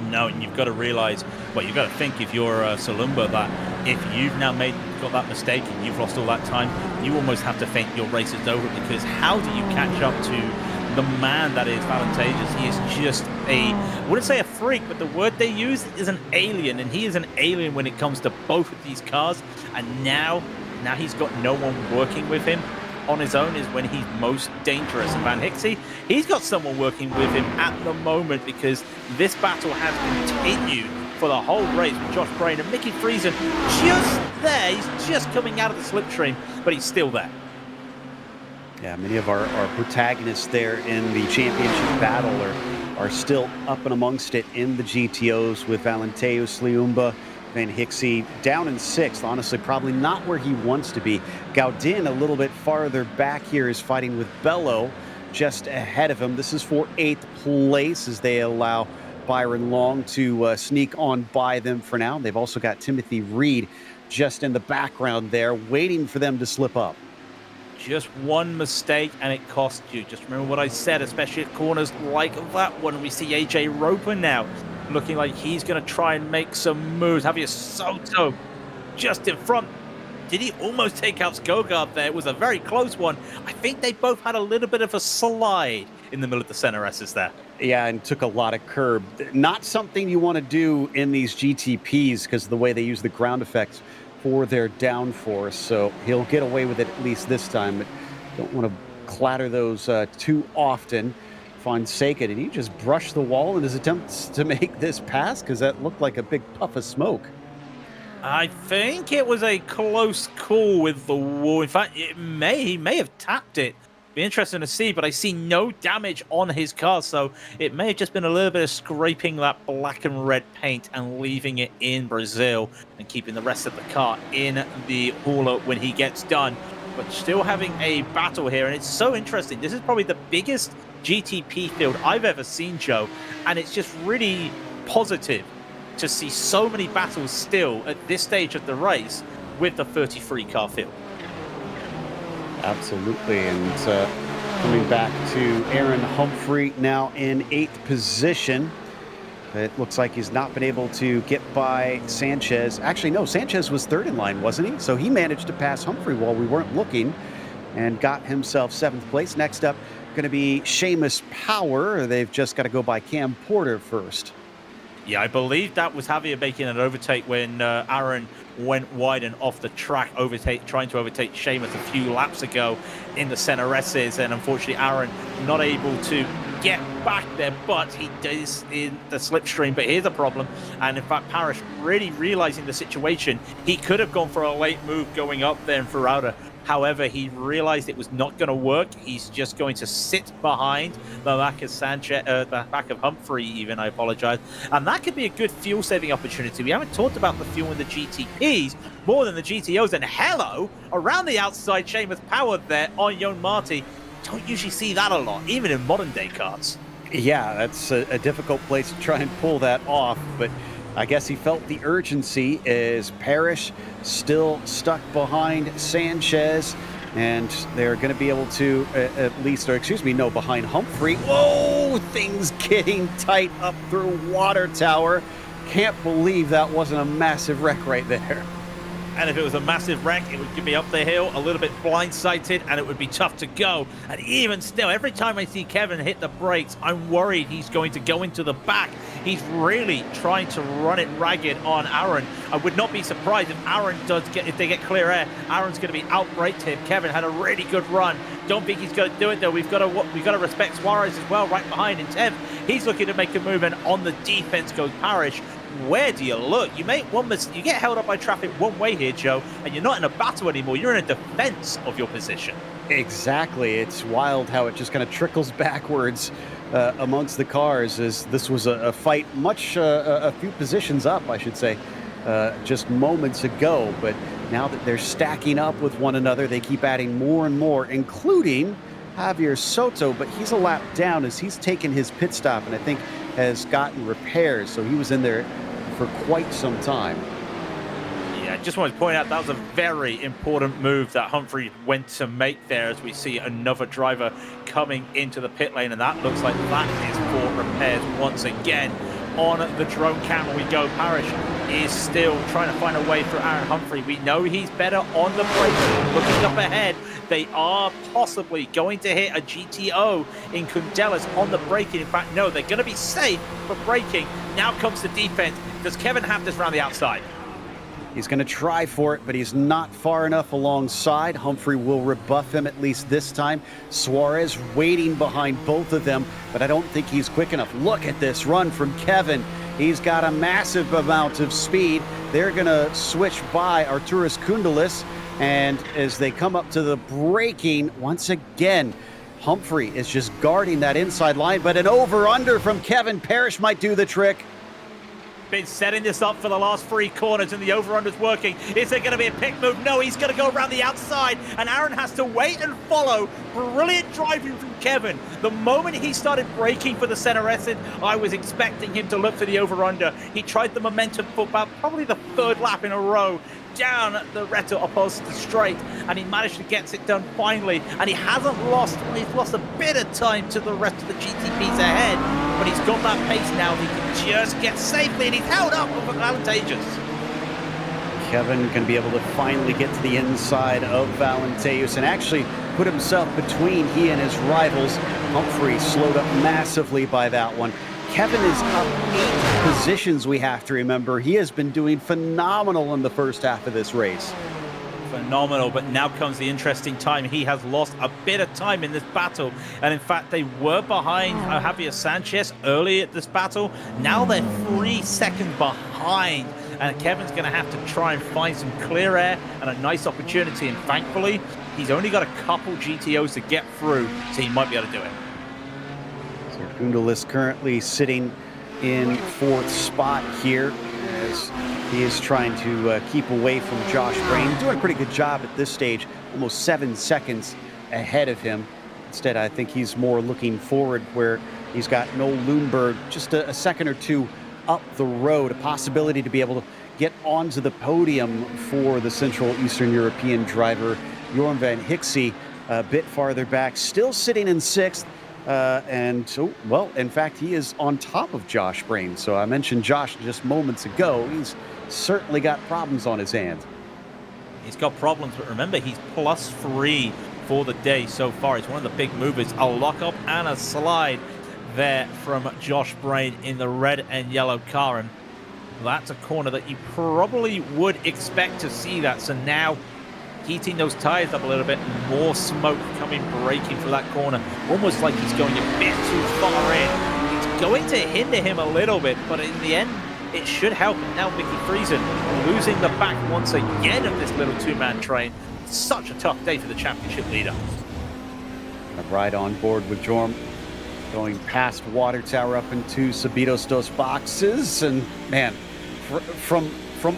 No, and you've got to realize, well, you've got to think if you're Salumba that if you've now got that mistake and you've lost all that time, you almost have to think your race is over, because how do you catch up to the man that is Valenteus? He is just I wouldn't say a freak, but the word they use is an alien, and he is an alien when it comes to both of these cars. And now he's got no one working with him. On his own is when he's most dangerous. And Van Hixie, he's got someone working with him at the moment, because this battle has continued for the whole race with Josh Brain and Mickey Friesen just there. He's just coming out of the slipstream, but he's still there. Yeah, many of our protagonists there in the championship battle are still up and amongst it in the GTOs, with Valenteus, Liumba, Van Hixie down in 6th. Honestly, probably not where he wants to be. Gaudin a little bit farther back here is fighting with Bello just ahead of him. This is for 8th place as they allow Byron Long to sneak on by them for now. They've also got Timothy Reed just in the background there, waiting for them to slip up. Just one mistake and it cost you. Just remember what I said, especially at corners like that one. We see AJ Roper now looking like he's going to try and make some moves. Javier Soto just in front. Did he almost take out Skogard there? It was a very close one. I think they both had a little bit of a slide in the middle of the center S's there. Yeah, and took a lot of curb. Not something you want to do in these GTPs because of the way they use the ground effects for their downforce. So he'll get away with it at least this time, but don't want to clatter those too often. Fonseca, did he just brush the wall in his attempts to make this pass? Because that looked like a big puff of smoke. I think it was a close call with the wall. In fact, he may have tapped it. Be interesting to see, but I see no damage on his car, so it may have just been a little bit of scraping that black and red paint and leaving it in Brazil and keeping the rest of the car in the hauler when he gets done. But still having a battle here, and it's so interesting. This is probably the biggest GTP field I've ever seen, Joe, and it's just really positive to see so many battles still at this stage of the race with the 33 car field. Absolutely, and coming back to Aaron Humphrey now in 8th position. It looks like he's not been able to get by Sanchez. Actually, no, Sanchez was 3rd in line, wasn't he? So he managed to pass Humphrey while we weren't looking and got himself 7th place. Next up, going to be Seamus Power. They've just got to go by Cam Porter first. Yeah, I believe that was Javier making an overtake when Aaron went wide and off the track, trying to overtake Seamus a few laps ago in the center S's, and unfortunately Aaron not able to get back there, but he does in the slipstream. But here's a problem, and in fact Parrish really realizing the situation, he could have gone for a late move going up there in Ferrada. However, he realized it was not going to work. He's just going to sit behind the back of the back of Humphrey even, I apologize. And that could be a good fuel-saving opportunity. We haven't talked about the fuel in the GTPs more than the GTOs. And hello, around the outside, Seamus Power there on Jon Marti. Don't usually see that a lot, even in modern-day cars. Yeah, that's a difficult place to try and pull that off, but I guess he felt the urgency as Parrish still stuck behind Sanchez, and they're going to be able to behind Humphrey. Whoa, things getting tight up through Water Tower. Can't believe that wasn't a massive wreck right there. And if it was a massive wreck, it would give me up the hill, a little bit blindsided, and it would be tough to go. And even still, every time I see Kevin hit the brakes, I'm worried he's going to go into the back. He's really trying to run it ragged on Aaron. I would not be surprised if they get clear air, Aaron's going to be out-braked him. Kevin had a really good run. Don't think he's going to do it though. We've got to respect Suarez as well, right behind in 10th. He's looking to make a move, and on the defense goes Parrish. Where do you look? You make one mistake, you get held up by traffic one way here, Joe, and you're not in a battle anymore. You're in a defense of your position. Exactly. It's wild how it just kind of trickles backwards amongst the cars, as this was a fight a few positions up, I should say, just moments ago. But now that they're stacking up with one another, they keep adding more and more, including Javier Soto, but he's a lap down as he's taken his pit stop and I think has gotten repairs. So he was in there for quite some time. Yeah, just wanted to point out that was a very important move that Humphrey went to make there, as we see another driver coming into the pit lane, and that looks like that is for repairs once again. On the drone camera we go. Parrish is still trying to find a way through Aaron Humphrey. We know he's better on the brakes. Looking up ahead, they are possibly going to hit a GTO in Kundelis on the braking. In fact, no, they're going to be safe for braking. Now comes the defense. Does Kevin have this around the outside? He's going to try for it, but he's not far enough alongside. Humphrey will rebuff him at least this time. Suarez waiting behind both of them, but I don't think he's quick enough. Look at this run from Kevin. He's got a massive amount of speed. They're going to switch by Arturas Kundelis, and as they come up to the braking, once again, Humphrey is just guarding that inside line, but an over-under from Kevin Parrish might do the trick. been setting this up for the last 3 corners, and the over-under's working. Is there going to be a pick move? No, he's going to go around the outside, and Aaron has to wait and follow. Brilliant driving from Kevin. The moment he started braking for the center exit, I was expecting him to look for the over-under. He tried the momentum for about probably the 3rd lap in a row, down the Reto opposite straight, and he managed to get it done finally, and he hasn't lost. He's lost a bit of time to the rest of the GTPs ahead, but he's got that pace now. He can just get safely, and he's held up with advantageous. Kevin going to be able to finally get to the inside of Valenteus and actually put himself between he and his rivals. Humphrey slowed up massively by that one. Kevin is up 8 positions, we have to remember. He has been doing phenomenal in the first half of this race. Phenomenal, but now comes the interesting time. He has lost a bit of time in this battle, and in fact they were behind Javier Sanchez early at this battle. Now they're 3 seconds behind, and Kevin's going to have to try and find some clear air and a nice opportunity, and thankfully he's only got a couple GTOs to get through, so he might be able to do it. Gundel is currently sitting in 4th spot here as he is trying to keep away from Josh Brain. Doing a pretty good job at this stage, almost 7 seconds ahead of him. Instead, I think he's more looking forward where he's got Noel Lundberg just a second or 2 up the road, a possibility to be able to get onto the podium for the Central Eastern European driver, Jorn van Hixie, a bit farther back, still sitting in 6th. Well, in fact, he is on top of Josh Brain. So I mentioned Josh just moments ago. He's certainly got problems on his hands. He's got problems, but remember, he's +3 for the day so far. He's one of the big movers. A lockup and a slide there from Josh Brain in the red and yellow car. And that's a corner that you probably would expect to see that. So now heating those tires up a little bit, more smoke coming, braking for that corner, almost like he's going a bit too far in. It's going to hinder him a little bit, but in the end, it should help. And now Mickey Friesen losing the back once again of this little 2-man train. Such a tough day for the championship leader. Right on board with Jorm, going past Water Tower up into Sabitos dos Boxes, and man, from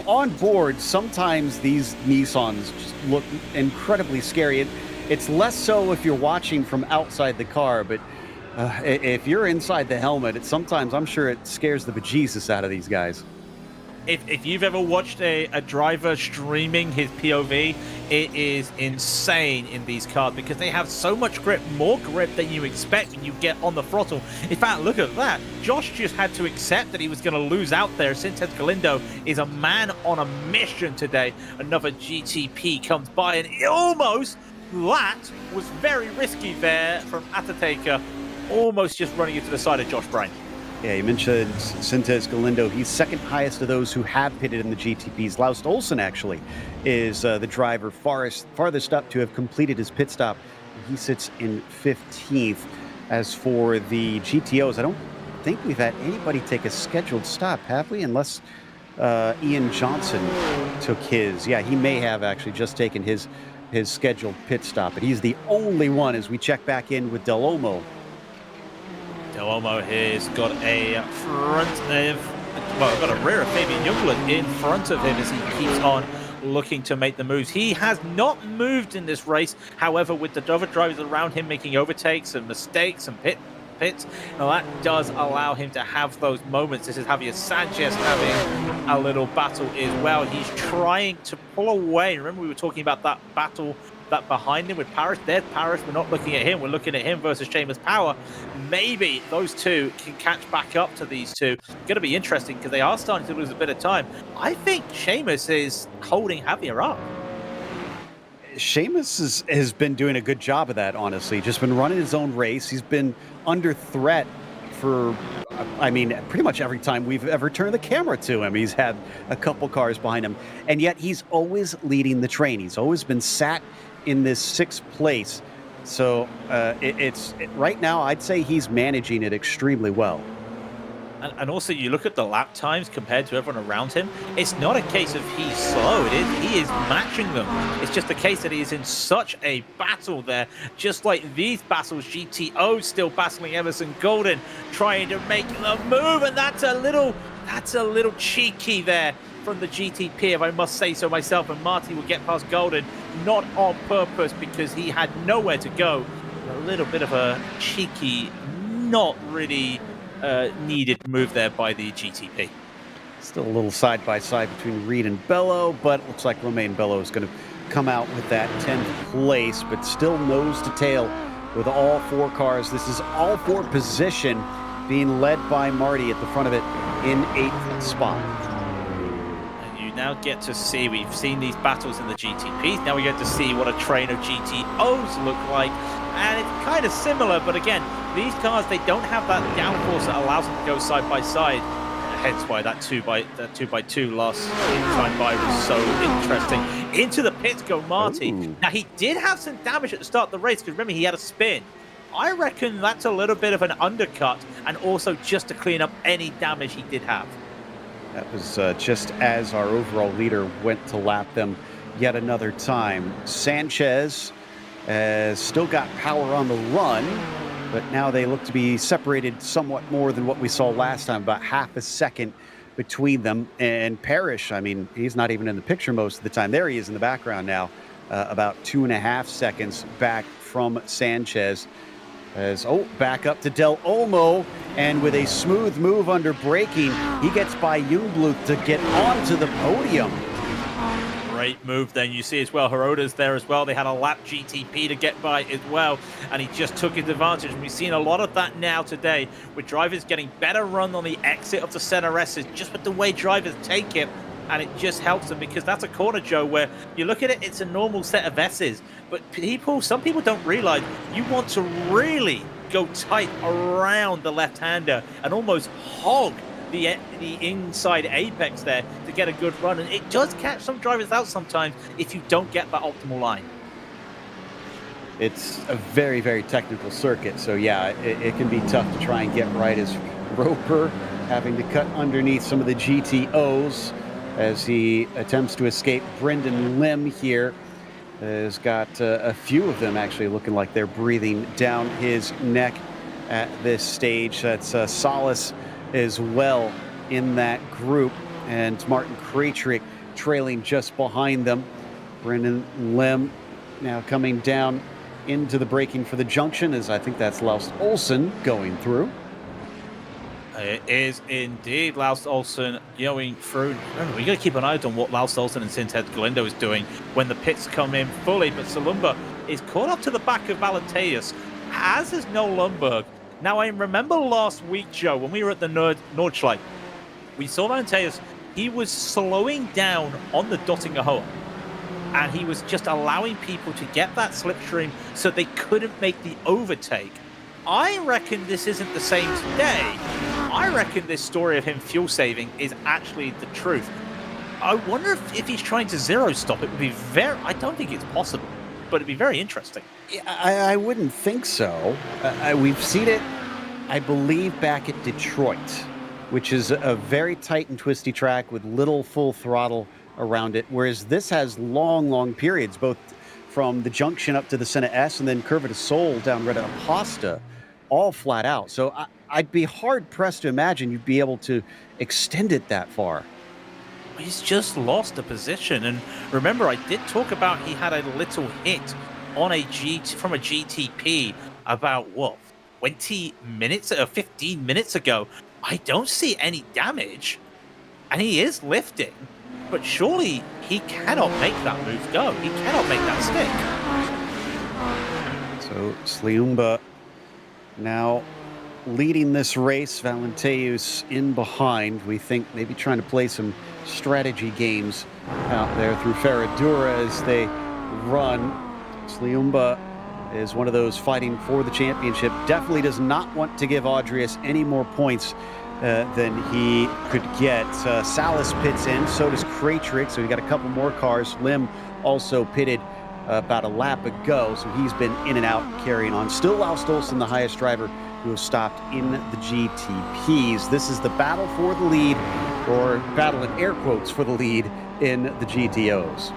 on board, sometimes these Nissans just look incredibly scary. It's less so if you're watching from outside the car, but if you're inside the helmet, sometimes I'm sure it scares the bejesus out of these guys. If you've ever watched a driver streaming his POV, it is insane in these cars because they have so much grip, more grip than you expect when you get on the throttle. In fact, look at that. Josh just had to accept that he was going to lose out there. Sintes Galindo is a man on a mission today. Another GTP comes by, and that was very risky there from Atataker, almost just running into the side of Josh Brain. Yeah, you mentioned Sintes Galindo. He's second highest of those who have pitted in the GTPs. Laust Olsen actually is the driver farthest up to have completed his pit stop. He sits in 15th. As for the GTOs, I don't think we've had anybody take a scheduled stop, have we? Unless Ian Johnson took his. Yeah, he may have actually just taken his scheduled pit stop, but he's the only one as we check back in with Del Olmo. Del Olmo here's got a got a rear of Fabian Youngblood in front of him as he keeps on looking to make the moves. He has not moved in this race. However, with the other drivers around him making overtakes and mistakes and pits, now that does allow him to have those moments. This is Javier Sanchez having a little battle as well. He's trying to pull away. Remember, we were talking about that battle that behind him with Paris. There's Paris. We're not looking at him. We're looking at him versus Seamus Power. Maybe those two can catch back up to these two. Going to be interesting because they are starting to lose a bit of time. I think Seamus is holding Javier up. Seamus has been doing a good job of that, honestly. Just been running his own race. He's been under threat for, I mean, pretty much every time we've ever turned the camera to him. He's had a couple cars behind him, and yet he's always leading the train. He's always been sat in this 6th place. So right now, I'd say he's managing it extremely well. And also, you look at the lap times compared to everyone around him, it's not a case of he's slow. He is matching them. It's just a case that he is in such a battle there. Just like these battles, GTO still battling Emerson Golden, trying to make the move, and that's a little That's a little cheeky there from the GTP, if I must say so myself. And Marty will get past Golden, not on purpose because he had nowhere to go. A little bit of a cheeky, not really needed move there by the GTP. Still a little side-by-side between Reed and Bello, but looks like Romain Bello is going to come out with that 10th place, but still nose to tail with all 4 cars. This is all 4 position being led by Marty at the front of it in 8th spot. And you now get to see, we've seen these battles in the GTPs, now we get to see what a train of GTOs look like, and it's kind of similar, but again, these cars, they don't have that downforce that allows them to go side by side. Hence why that 2x2 last in time by was so interesting. Into the pits go Marty. Ooh. Now he did have some damage at the start of the race because remember he had a spin. I reckon that's a little bit of an undercut and also just to clean up any damage he did have. That was just as our overall leader went to lap them yet another time. Sanchez has still got power on the run, but now they look to be separated somewhat more than what we saw last time, about half a second between them. And Parrish, I mean, he's not even in the picture most of the time. There he is in the background now, about 2.5 seconds back from Sanchez. As, back up to Del Olmo, and with a smooth move under braking, he gets by Jungbluth to get onto the podium. Great move then. You see as well, Heroda's there as well. They had a lap GTP to get by as well, and he just took his advantage. And we've seen a lot of that now today, with drivers getting better run on the exit of the center S's, just with the way drivers take it, and it just helps them because that's a corner, Joe, where you look at it, it's a normal set of S's, but some people don't realize you want to really go tight around the left-hander and almost hog the inside apex there to get a good run, and it does catch some drivers out sometimes if you don't get that optimal line. It's a very, very technical circuit, so yeah, it can be tough to try and get right, as Roper having to cut underneath some of the GTOs as he attempts to escape. Brendan Lim here has got a few of them actually looking like they're breathing down his neck at this stage. That's Solace as well in that group, and Martin Krejcik trailing just behind them. Brendan Lim now coming down into the braking for the junction, as I think that's Laust Olsen going through. It is indeed Laust Olsen going through. Remember, we got to keep an eye out on what Laust Olsen and Sinted Galindo is doing when the pits come in fully, but Salumba is caught up to the back of Valenteus, as is Noel Lundberg. Now, I remember last week, Joe, when we were at the Nordschleife, we saw Valenteus, he was slowing down on the Dottingerhohe, and he was just allowing people to get that slipstream so they couldn't make the overtake. I reckon this isn't the same today. I reckon this story of him fuel saving is actually the truth. I wonder if he's trying to zero stop. It would be I don't think it's possible, but it'd be very interesting. I wouldn't think so. We've seen it, I believe, back at Detroit, which is a very tight and twisty track with little full throttle around it, whereas this has long periods, both from the junction up to the Senna S and then Curva de Sol down Reta Aposta, all flat out. So I'd be hard-pressed to imagine you'd be able to extend it that far. He's just lost a position, and remember, I did talk about he had a little hit on from a GTP about, 20 minutes or 15 minutes ago. I don't see any damage, and he is lifting, but surely he cannot make that move go. He cannot make that stick. So Sliumba now leading this race, Valenteus in behind. We think maybe trying to play some strategy games out there through Ferradura as they run. Sliumba is one of those fighting for the championship. Definitely does not want to give Audrius any more points than he could get. Salas pits in, so does Krejcik, so we got a couple more cars. Lim also pitted about a lap ago, so he's been in and out carrying on. Still Laust Olsen, the highest driver who has stopped in the GTPs. This is the battle for the lead, or battle in air quotes for the lead in the GTOs.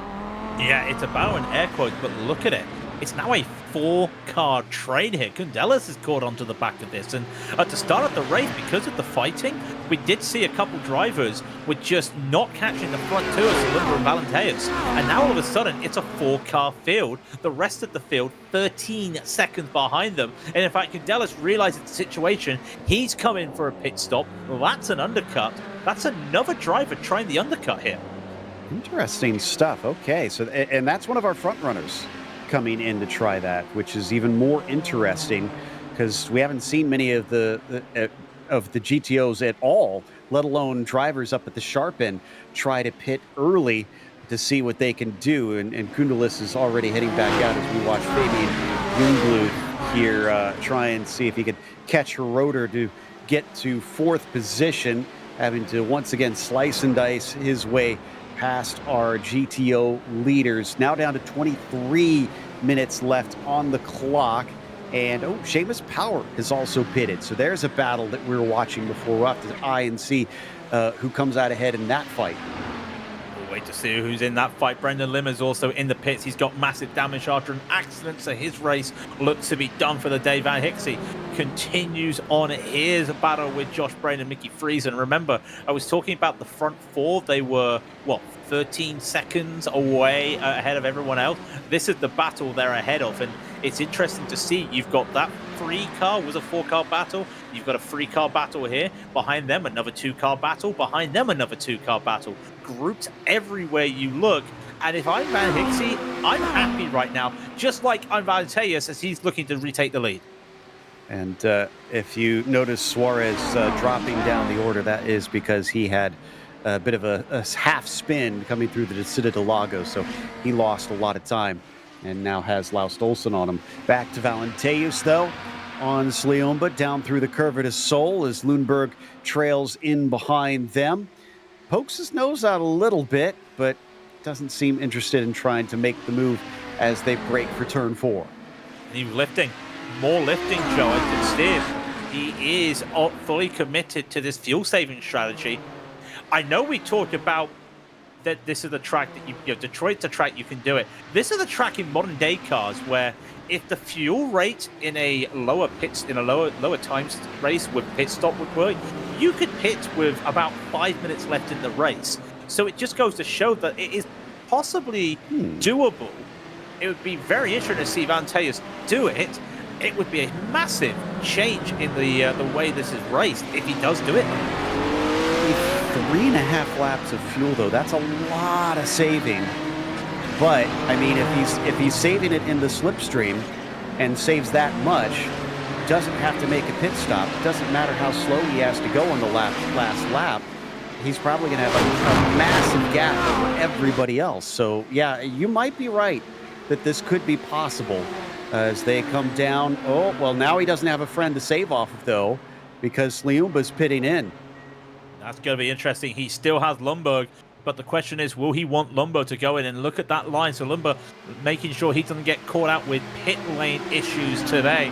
Yeah, it's a battle in air quotes, but look at it. It's now a 4-car train here. Kundelis has caught onto the back of this. And at the start of the race, because of the fighting, we did see a couple drivers were just not catching the front two of Salumba and Valenteus. And now all of a sudden, it's a 4-car field. The rest of the field, 13 seconds behind them. And in fact, Kundelis realizes the situation. He's coming for a pit stop. Well, that's an undercut. That's another driver trying the undercut here. Interesting stuff. Okay, so and that's one of our front runners coming in to try that, which is even more interesting because we haven't seen many of the GTOs at all, let alone drivers up at the sharp end, try to pit early to see what they can do. And Kundelis is already heading back out as we watch Fabian Jungblut here try and see if he could catch Rotor to get to 4th position, having to once again slice and dice his way past our GTO leaders. Now down to 23 minutes left on the clock. And Seamus Power is also pitted. So there's a battle that we're watching before. We'll have to eye and see who comes out ahead in that fight. We'll wait to see who's in that fight. Brendan Lim is also in the pits. He's got massive damage after an accident, so his race looks to be done for the day. Van Hixie continues on his battle with Josh Brain and Mickey Friesen. Remember, I was talking about the front 4. They were, 13 seconds away ahead of everyone else. This is the battle they're ahead of, and it's interesting to see. You've got that 3-car was a 4-car battle. You've got a 3-car battle here. Behind them, another 2-car battle. Behind them, another 2-car battle. Grouped everywhere you look. And if I'm Van Hixie, I'm happy right now, just like I'm Valenteus as he's looking to retake the lead. And if you notice Suarez dropping down the order, that is because he had a bit of a half spin coming through the Interlagos, so he lost a lot of time and now has Laust Olsen on him. Back to Valenteus, though, on Sliumba, down through the curve at his soul as Lundberg trails in behind them. Pokes his nose out a little bit, but doesn't seem interested in trying to make the move as they break for turn 4. And he's lifting. More lifting, Joe. I can see it. He is fully committed to this fuel-saving strategy. I know we talked about that this is the track that Detroit's a track you can do it. This is the track in modern day cars where if the fuel rate in a lower times race with pit stop would work, you could pit with about 5 minutes left in the race. So it just goes to show that it is possibly doable. It would be very interesting to see Valenteus do it. It would be a massive change in the way this is raced if he does do it. 3.5 laps of fuel, though, that's a lot of saving. But I mean, if he's saving it in the slipstream and saves that much, doesn't have to make a pit stop. Doesn't matter how slow he has to go on the last lap. He's probably going to have a massive gap over everybody else. So yeah, you might be right that this could be possible as they come down. Oh, well, now he doesn't have a friend to save off of, though, because Sliumba's pitting in. That's going to be interesting. He still has Lundberg, but the question is, will he want Lumbo to go in and look at that line? So Lumbo making sure he doesn't get caught out with pit lane issues today.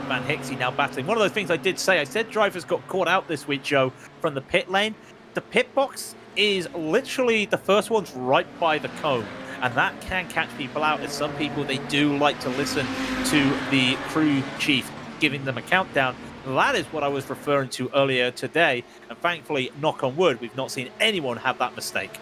Van Hixie now battling. One of those things I did say, I said drivers got caught out this week, Joe, from the pit lane. The pit box is literally the first one's right by the cone, and that can catch people out, as some people, they do like to listen to the crew chief giving them a countdown. That is what I was referring to earlier today, and thankfully, knock on wood, we've not seen anyone have that mistake.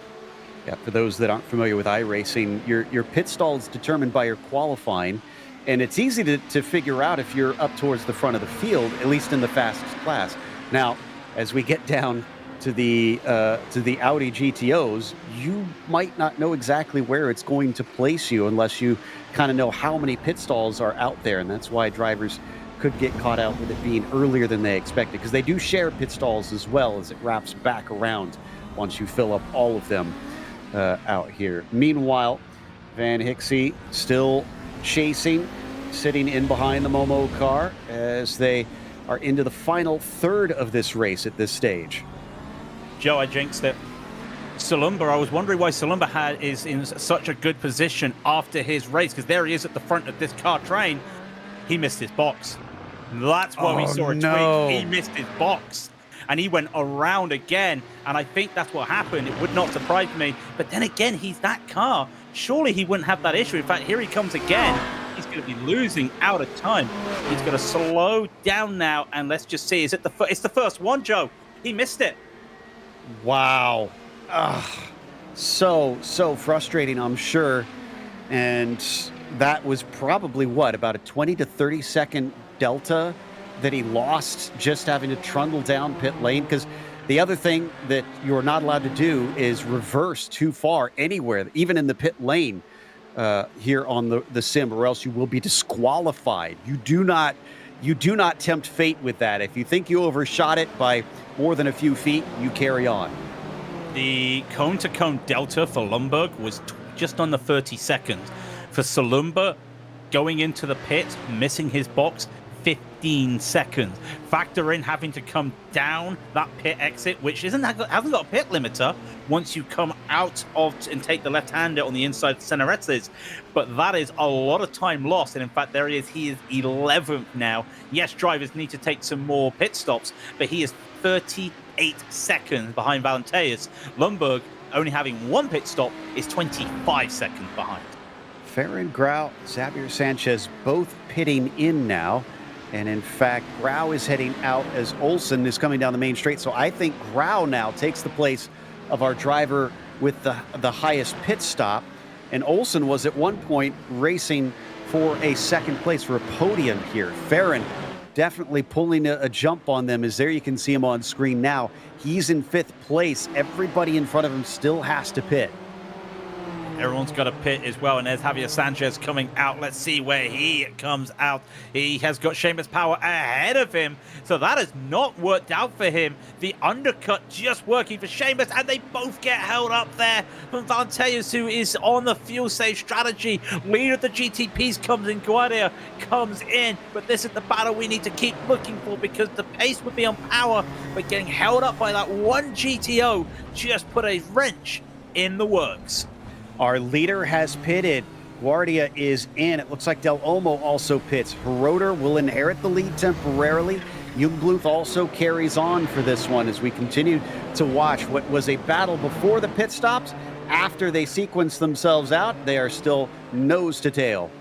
Yeah, for those that aren't familiar with iRacing, your pit stall is determined by your qualifying, and it's easy to figure out if you're up towards the front of the field, at least in the fastest class. Now, as we get down to the Audi GTOs, you might not know exactly where it's going to place you unless you kind of know how many pit stalls are out there, and that's why drivers could get caught out with it being earlier than they expected, because they do share pit stalls as well as it wraps back around once you fill up all of them out here. Meanwhile, Van Hixie still chasing, sitting in behind the Momo car as they are into the final third of this race at this stage. Joe, I jinxed it. Salumba, I was wondering why Salumba is in such a good position after his race, because there he is at the front of this car train. He missed his box. That's why we saw a tweak. He missed his box. And he went around again. And I think that's what happened. It would not surprise me. But then again, he's that car surely he wouldn't have that issue. In fact, here he comes again. He's going to be losing out of time. He's going to slow down now, and let's just see. Is it it's the first one, Joe? He missed it. Wow. So frustrating, I'm sure. And that was probably, what, about a 20 to 30 second delta that he lost just having to trundle down pit lane? Because the other thing that you're not allowed to do is reverse too far anywhere, even in the pit lane here on the sim, or else you will be disqualified. You do not tempt fate with that. If you think you overshot it by more than a few feet, you carry on. The cone-to-cone delta for Lundberg was just under 30 seconds. For Salumba, going into the pit, missing his box, 15 seconds. Factor in having to come down that pit exit, which hasn't got a pit limiter once you come out of and take the left-hander on the inside Ceneretzes. But that is a lot of time lost. And in fact, there he is. He is 11th now. Yes, drivers need to take some more pit stops, but he is 38 seconds behind Valenteus. Lundberg, only having one pit stop, is 25 seconds behind. Ferran Grau, Xavier Sanchez both pitting in now. And in fact, Grau is heading out as Olsen is coming down the main straight. So I think Grau now takes the place of our driver with the highest pit stop. And Olsen was at one point racing for a second place, for a podium here. Ferran definitely pulling a jump on them, as there you can see him on screen now. He's in 5th place. Everybody in front of him still has to pit. Everyone's got a pit as well, and there's Javier Sanchez coming out. Let's see where he comes out. He has got Seamus Power ahead of him, so that has not worked out for him. The undercut just working for Seamus, and they both get held up there from Valenteus, who is on the fuel save strategy. Leader of the GTPs comes in, Guardia comes in, but this is the battle we need to keep looking for, because the pace would be on Power, but getting held up by that one GTO just put a wrench in the works. Our leader has pitted. Guardia is in. It looks like Del Olmo also pits. Heroder will inherit the lead temporarily. Jungbluth also carries on for this one as we continue to watch what was a battle before the pit stops. After they sequence themselves out, they are still nose to tail.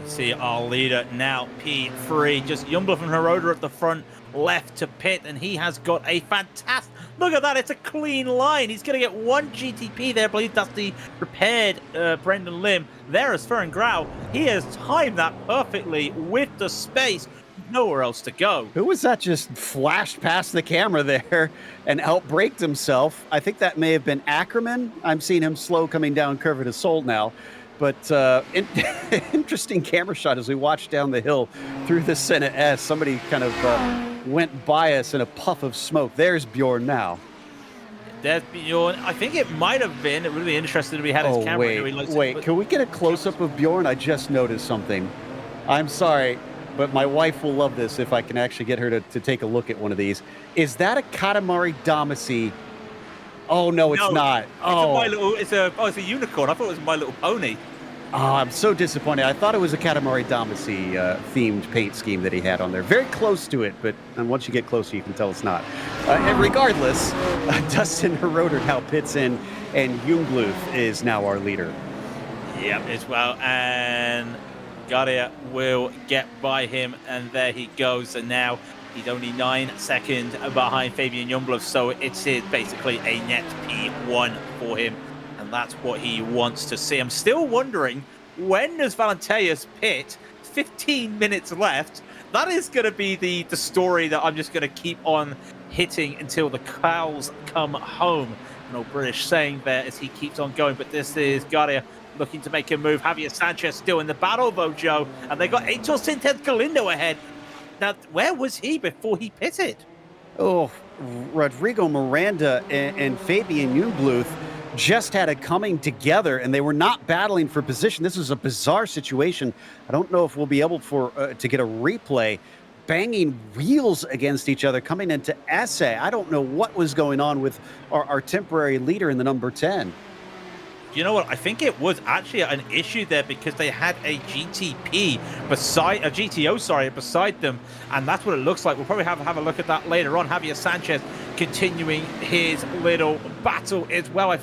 We see our leader now, P3. Just Jungbluth and Heroder at the front, left to pit, and he has got a fantastic... Look at that, it's a clean line. He's going to get one GTP there. I believe that's the repaired Brendan Lim. There is Ferran Grau. He has timed that perfectly with the space. Nowhere else to go. Who was that just flashed past the camera there and outbraked himself? I think that may have been Ackerman. I'm seeing him slow coming down Curva de Sol now. But interesting camera shot as we watch down the hill through the Senna S. Somebody kind of went by us in a puff of smoke. There's Bjorn now. There's Bjorn. I think it might have been. It would be interesting if we had his camera. Wait. Can we get a close-up of Bjorn? I just noticed something. I'm sorry, but my wife will love this if I can actually get her to take a look at one of these. Is that a Katamari Damacy? Oh, no, it's not. It's a unicorn. I thought it was My Little Pony. Oh, I'm so disappointed. I thought it was a Katamari Damacy themed paint scheme that he had on there. Very close to it, but once you get closer, you can tell it's not. And regardless, Dustin Heroder now pits in, and Jungbluth is now our leader. Yep, as well. And Guardia will get by him, and there he goes. And now he's only 9 seconds behind Fabian Jungbluth, so it's basically a net P1 for him. And that's what he wants to see. I'm still wondering, when does Valenteus pit? 15 minutes left. That is going to be the story that I'm just going to keep on hitting until the cows come home. An old British saying there as he keeps on going. But this is Guardia looking to make a move. Javier Sanchez still in the battle, though, Joe. And they got Aitor Sintez Galindo ahead. Now, where was he before he pitted? Oh, Rodrigo Miranda and Fabian Jungbluth just had it coming together, and they were not battling for position. This is a bizarre situation. I don't know if we'll be able to get a replay. Banging wheels against each other coming into essay. I don't know what was going on with our temporary leader in the number 10. You know what? I think it was actually an issue there because they had a GTP beside a GTO, beside them, and that's what it looks like. We'll probably have a look at that later on. Javier Sanchez continuing his little battle as well.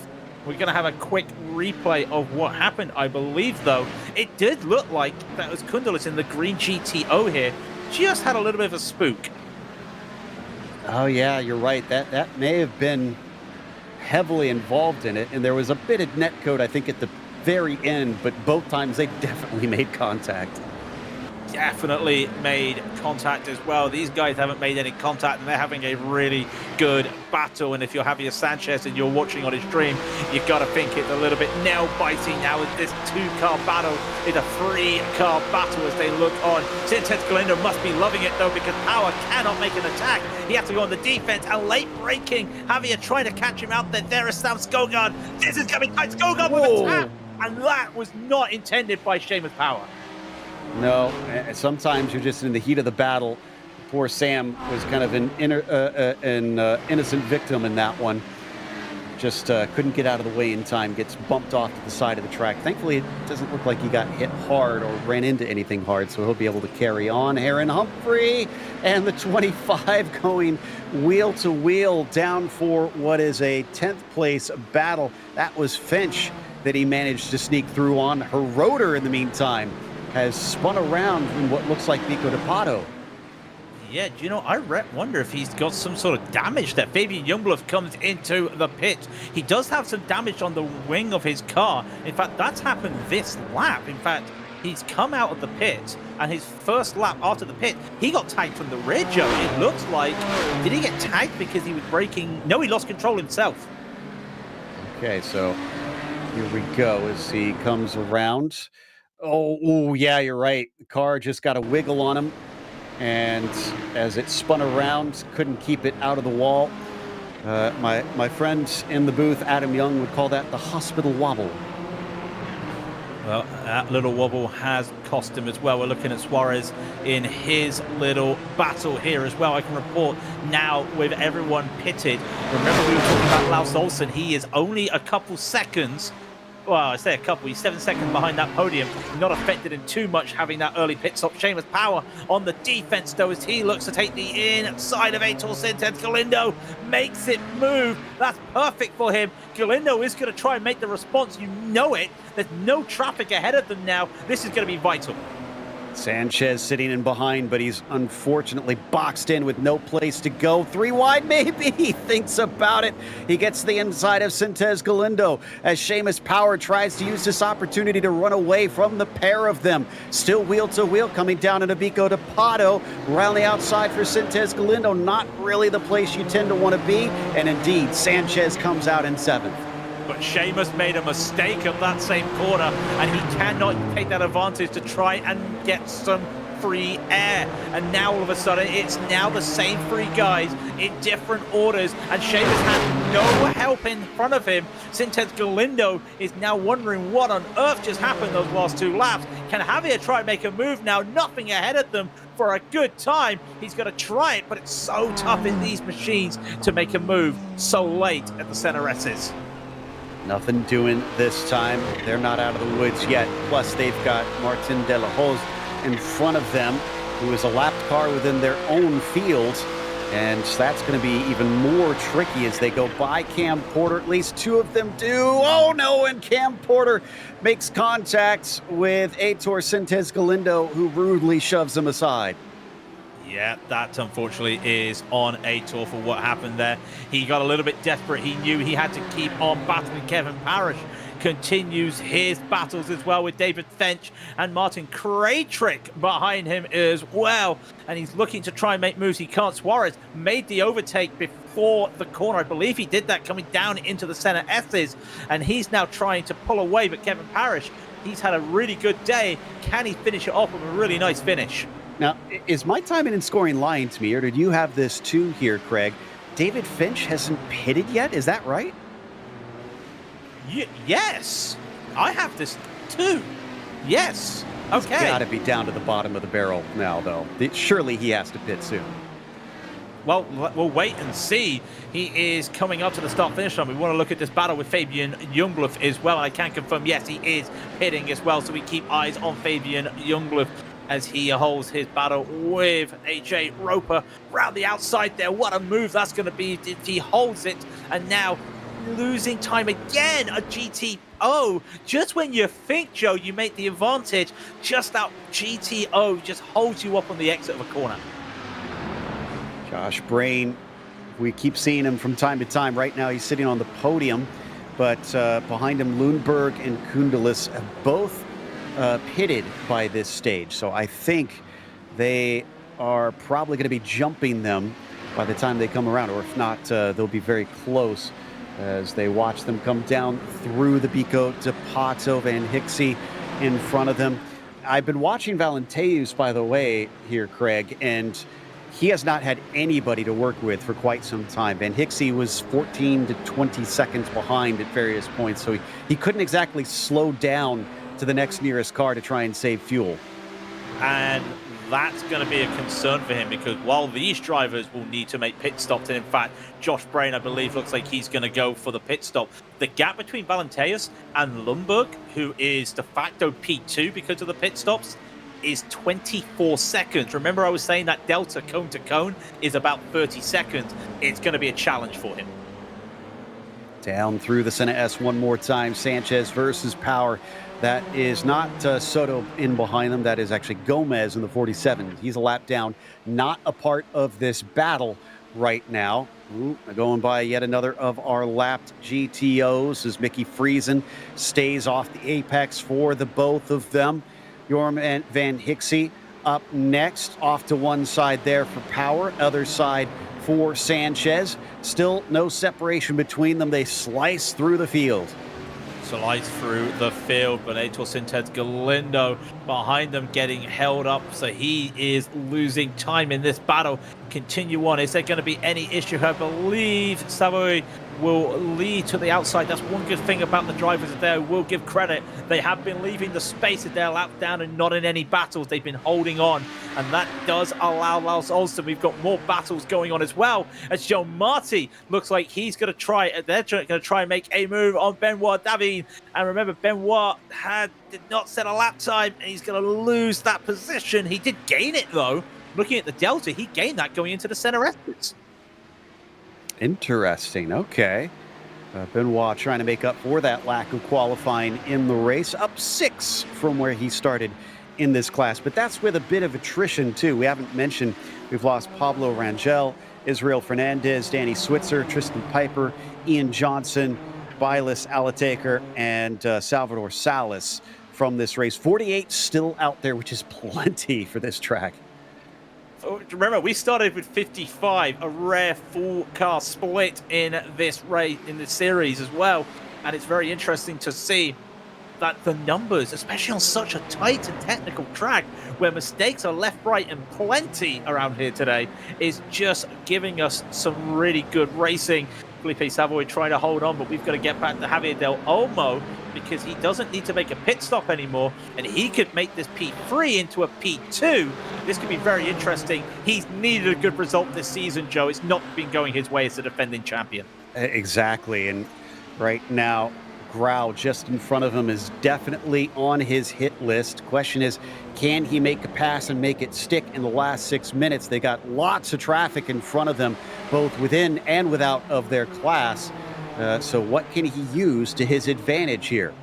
We're going to have a quick replay of what happened. I believe, though, it did look like that was Kundalis in the green GTO here. Just had a little bit of a spook. Oh, yeah, you're right. That may have been heavily involved in it. And there was a bit of netcode, I think, at the very end. But both times they definitely made contact. Definitely made contact as well. These guys haven't made any contact, and they're having a really good battle. And if you're Javier Sanchez and you're watching on his stream, you've got to think it's a little bit nail-biting now as this two-car battle is a three-car battle as they look on. Sintet Galindo must be loving it, though, because Power cannot make an attack. He has to go on the defense, and late braking. Javier trying to catch him out there. There is Sam Skogard. This is coming tight. Skogard with a tap, and that was not intended by Seamus Power. No, sometimes you're just in the heat of the battle. Poor Sam was kind of an innocent victim in that one. Just couldn't get out of the way in time, gets bumped off to the side of the track. Thankfully, it doesn't look like he got hit hard or ran into anything hard, so he'll be able to carry on. Aaron Humphrey and the 25 going wheel to wheel down for what is a 10th place battle. That was Finch that he managed to sneak through on. Her rotor, in the meantime, has spun around in what looks like Vico de Pato. Yeah, do you know, I wonder if he's got some sort of damage that Fabian Youngblood comes into the pit. He does have some damage on the wing of his car. In fact, that's happened this lap. In fact, he's come out of the pit, and his first lap after the pit, he got tagged from the rear, Joe. It looks like, did he get tagged because he was braking? No, he lost control himself. Okay, so here we go as he comes around. Oh, yeah, you're right. The car just got a wiggle on him, and as it spun around, couldn't keep it out of the wall. My friend in the booth, Adam Young, would call that the hospital wobble. Well, that little wobble has cost him as well. We're looking at Suarez in his little battle here as well. I can report now with everyone pitted. Remember, we were talking about Laus Olsen. He is only a couple seconds. Well, I say a couple. He's 7 seconds behind that podium. Not affected him too much having that early pit stop. Seamus Power on the defense, though, as he looks to take the inside of Aitor Sintet. Galindo makes it move. That's perfect for him. Galindo is going to try and make the response. You know it. There's no traffic ahead of them now. This is going to be vital. Sanchez sitting in behind, but he's unfortunately boxed in with no place to go. 3 wide, maybe. He thinks about it. He gets the inside of Sintet Galindo as Seamus Power tries to use this opportunity to run away from the pair of them. Still wheel to wheel coming down into Vico de Pato. Around the outside for Sintet Galindo. Not really the place you tend to want to be. And indeed, Sanchez comes out in 7th. But Seamus made a mistake at that same corner, and he cannot take that advantage to try and get some free air. And now all of a sudden, it's now the same 3 guys in different orders, and Seamus has no help in front of him. Sintet Galindo is now wondering what on earth just happened those last 2 laps. Can Javier try and make a move now? Nothing ahead of them for a good time. He's going to try it, but it's so tough in these machines to make a move so late at the center S's. Nothing doing this time. They're not out of the woods yet. Plus, they've got Martin De La Hoz in front of them, who is a lapped car within their own field. And that's going to be even more tricky as they go by Cam Porter. At least 2 of them do. Oh, no, and Cam Porter makes contact with Aitor Sintet Galindo, who rudely shoves him aside. Yeah, that unfortunately is on Aitor for what happened there. He got a little bit desperate. He knew he had to keep on battling. Kevin Parrish continues his battles as well with David Finch and Martin Kraytrick behind him as well. And he's looking to try and make moves. He can't. Suarez made the overtake before the corner. I believe he did that coming down into the center S's. And he's now trying to pull away. But Kevin Parrish, he's had a really good day. Can he finish it off with a really nice finish? Now, is my timing and scoring lying to me, or did you have this too here, Craig? David Finch hasn't pitted yet, is that right? Yes, I have this too. Yes, okay. He's got to be down to the bottom of the barrel now, though. Surely he has to pit soon. Well, we'll wait and see. He is coming up to the start-finish line. We want to look at this battle with Fabian Youngblood as well. I can confirm, yes, he is pitting as well, so we keep eyes on Fabian Youngblood as he holds his battle with AJ Roper around the outside there. What a move that's going to be if he holds it. And now losing time again. A GTO, just when you think, Joe, you make the advantage, just that GTO just holds you up on the exit of a corner. Josh Brain, we keep seeing him from time to time. Right now he's sitting on the podium, but behind him Lundberg and Kundelis have both pitted by this stage. So I think they are probably going to be jumping them by the time they come around, or if not, they'll be very close as they watch them come down through the Bico to Pato, Van Hixie in front of them. I've been watching Valenteus, by the way, here, Craig, and he has not had anybody to work with for quite some time. Van Hixie was 14 to 20 seconds behind at various points, so he couldn't exactly slow down to the next nearest car to try and save fuel. And that's going to be a concern for him, because while these drivers will need to make pit stops, and in fact, Josh Brain, I believe, looks like he's going to go for the pit stop. The gap between Valenteus and Lundberg, who is de facto P2 because of the pit stops, is 24 seconds. Remember, I was saying that delta cone to cone is about 30 seconds. It's going to be a challenge for him. Down through the Senna S one more time. Sanchez versus Power. That is not Soto in behind them. That is actually Gomez in the 47. He's a lap down, not a part of this battle right now. Ooh, going by yet another of our lapped GTOs as Mickey Friesen stays off the apex for the both of them. Jorm and Van Hixie up next, off to one side there for Power, other side for Sanchez. Still no separation between them. They slice through the field. Slice through the field, but Aitor Sintez Galindo behind them getting held up, so he is losing time in this battle. Continue on. Is there going to be any issue? I believe Savoy will lead to the outside. That's one good thing about the drivers there. We'll give credit. They have been leaving the space at their lap down and not in any battles. They've been holding on, and that does allow Lars Olsen. We've got more battles going on as well, as Joe Marti looks like he's going to try. They're going to try and make a move on Benoit David. And remember, Benoit did not set a lap time, and he's going to lose that position. He did gain it, though. Looking at the delta, he gained that going into the center exits. Interesting. Okay. Benoit trying to make up for that lack of qualifying in the race. Up 6 from where he started in this class. But that's with a bit of attrition, too. We haven't mentioned we've lost Pablo Rangel, Israel Fernandez, Danny Switzer, Tristan Piper, Ian Johnson, Bilas Alataker, and Salvador Salas from this race. 48 still out there, which is plenty for this track. Remember, we started with 55, a rare full car split in this race, in this series as well. And it's very interesting to see that the numbers, especially on such a tight and technical track where mistakes are left, right, and plenty around here today, is just giving us some really good racing. Felipe Savoy trying to hold on, but we've got to get back to Javier Del Olmo, because he doesn't need to make a pit stop anymore, and he could make this P3 into a P2. This could be very interesting. He's needed a good result this season, Joe. It's not been going his way as the defending champion. Exactly, and right now, Grau just in front of him is definitely on his hit list. Question is, can he make a pass and make it stick in the last 6 minutes? They got lots of traffic in front of them, both within and without of their class. So what can he use to his advantage here?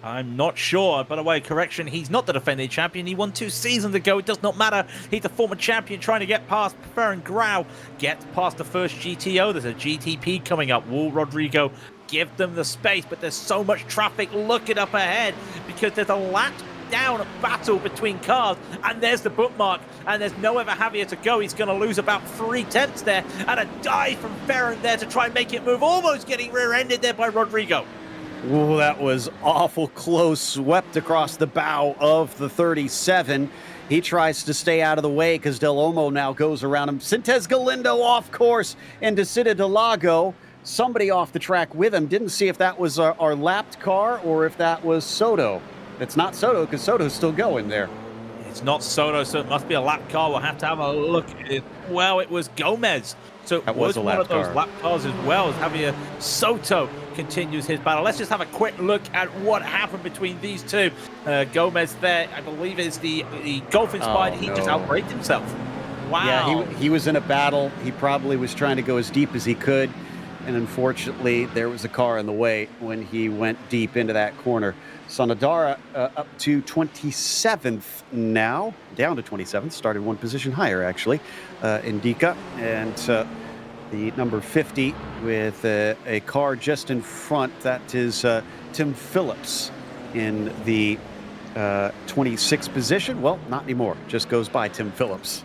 I'm not sure. By the way, correction, he's not the defending champion. He won 2 seasons ago. It does not matter. He's the former champion trying to get past Ferran Grau, get past the first GTO. There's a GTP coming up. Will Rodrigo give them the space? But there's so much traffic looking up ahead because there's a lap down battle between cars, and there's the bookmark, and there's nowhere for Javier to go. He's going to lose about 3 tenths there, and a dive from Ferran there to try and make it move, almost getting rear-ended there by Rodrigo. Oh, that was awful close, swept across the bow of the 37. He tries to stay out of the way because Del Olmo now goes around him. Sintez Galindo off course into Interlagos. Somebody off the track with him. Didn't see if that was our lapped car or if that was Soto. It's not Soto because Soto's still going there. It's not Soto, so it must be a lap car. We'll have to have a look. Well, it was Gomez. So it was one of those lap cars as well as Javier Soto continues his battle. Let's just have a quick look at what happened between these two. Gomez there, I believe, is the Golf Inspired. He just outbraked himself. Wow. Yeah, he was in a battle. He probably was trying to go as deep as he could. and unfortunately, there was a car in the way when he went deep into that corner. Sonodara up to 27th now, down to 27th, started one position higher, actually, Indica. And the number 50 with a car just in front, that is Tim Phillips in the 26th position. Well, not anymore, just goes by Tim Phillips.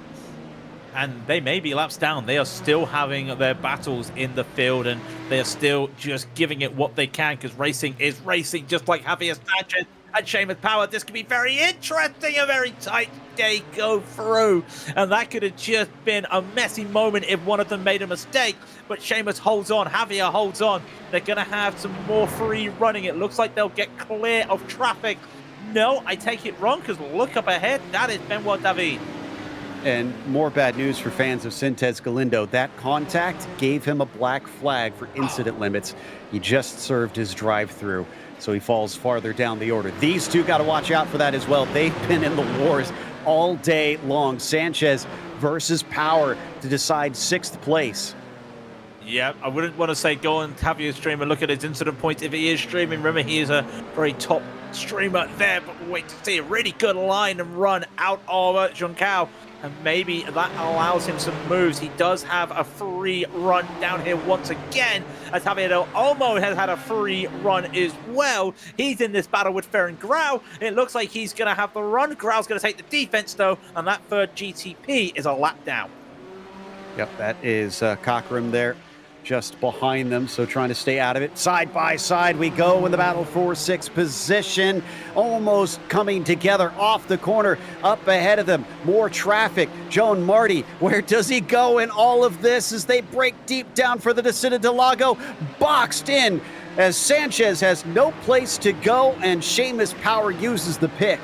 And they may be laps down. They are still having their battles in the field, and they are still just giving it what they can, because racing is racing, just like Javier Sanchez and Seamus Power. This could be very interesting, a very tight day go through. And that could have just been a messy moment if one of them made a mistake. But Seamus holds on, Javier holds on. They're going to have some more free running. It looks like they'll get clear of traffic. No, I take it wrong, because look up ahead. That is Benoit David. And more bad news for fans of Sintez Galindo. That contact gave him a black flag for incident limits. He just served his drive-through, so he falls farther down the order. These two got to watch out for that as well. They've been in the wars all day long. Sanchez versus Power to decide 6th place. Yeah, I wouldn't want to say go on Javier's stream and look at his incident points if he is streaming. Remember, he is a very top streamer there, but we'll wait to see a really good line and run out of Joncao. And maybe that allows him some moves. He does have a free run down here once again, as Javier Del Olmo has had a free run as well. He's in this battle with Ferran Grau. It looks like he's going to have the run. Grau's going to take the defense, though, and that third GTP is a lap down. Yep, that is Cockram there, just behind them, so trying to stay out of it. Side by side we go in the battle for 6th position, almost coming together off the corner, up ahead of them, more traffic. Joan Marty, where does he go in all of this as they break deep down for the descent de Lago? Boxed in as Sanchez has no place to go, and Seamus Power uses the pick.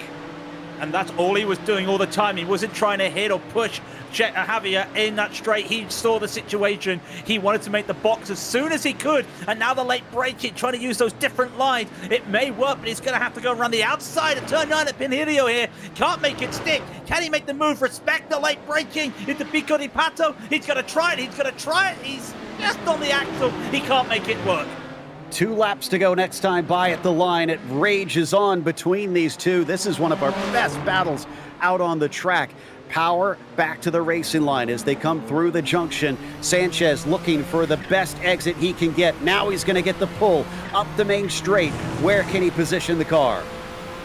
And that's all he was doing all the time. He wasn't trying to hit or push Javier in that straight. He saw the situation. He wanted to make the box as soon as he could. And now the late braking, trying to use those different lines. It may work, but he's going to have to go around the outside of turn 9 at Pinheiro here. Can't make it stick. Can he make the move? Respect the late braking into Pico di Pato. He's going to try it. He's going to try it. He's just on the axle. He can't make it work. 2 laps to go next time by at the line. It rages on between these two. This is one of our best battles out on the track. Power back to the racing line as they come through the junction. Sanchez looking for the best exit he can get. Now he's going to get the pull up the main straight. Where can he position the car?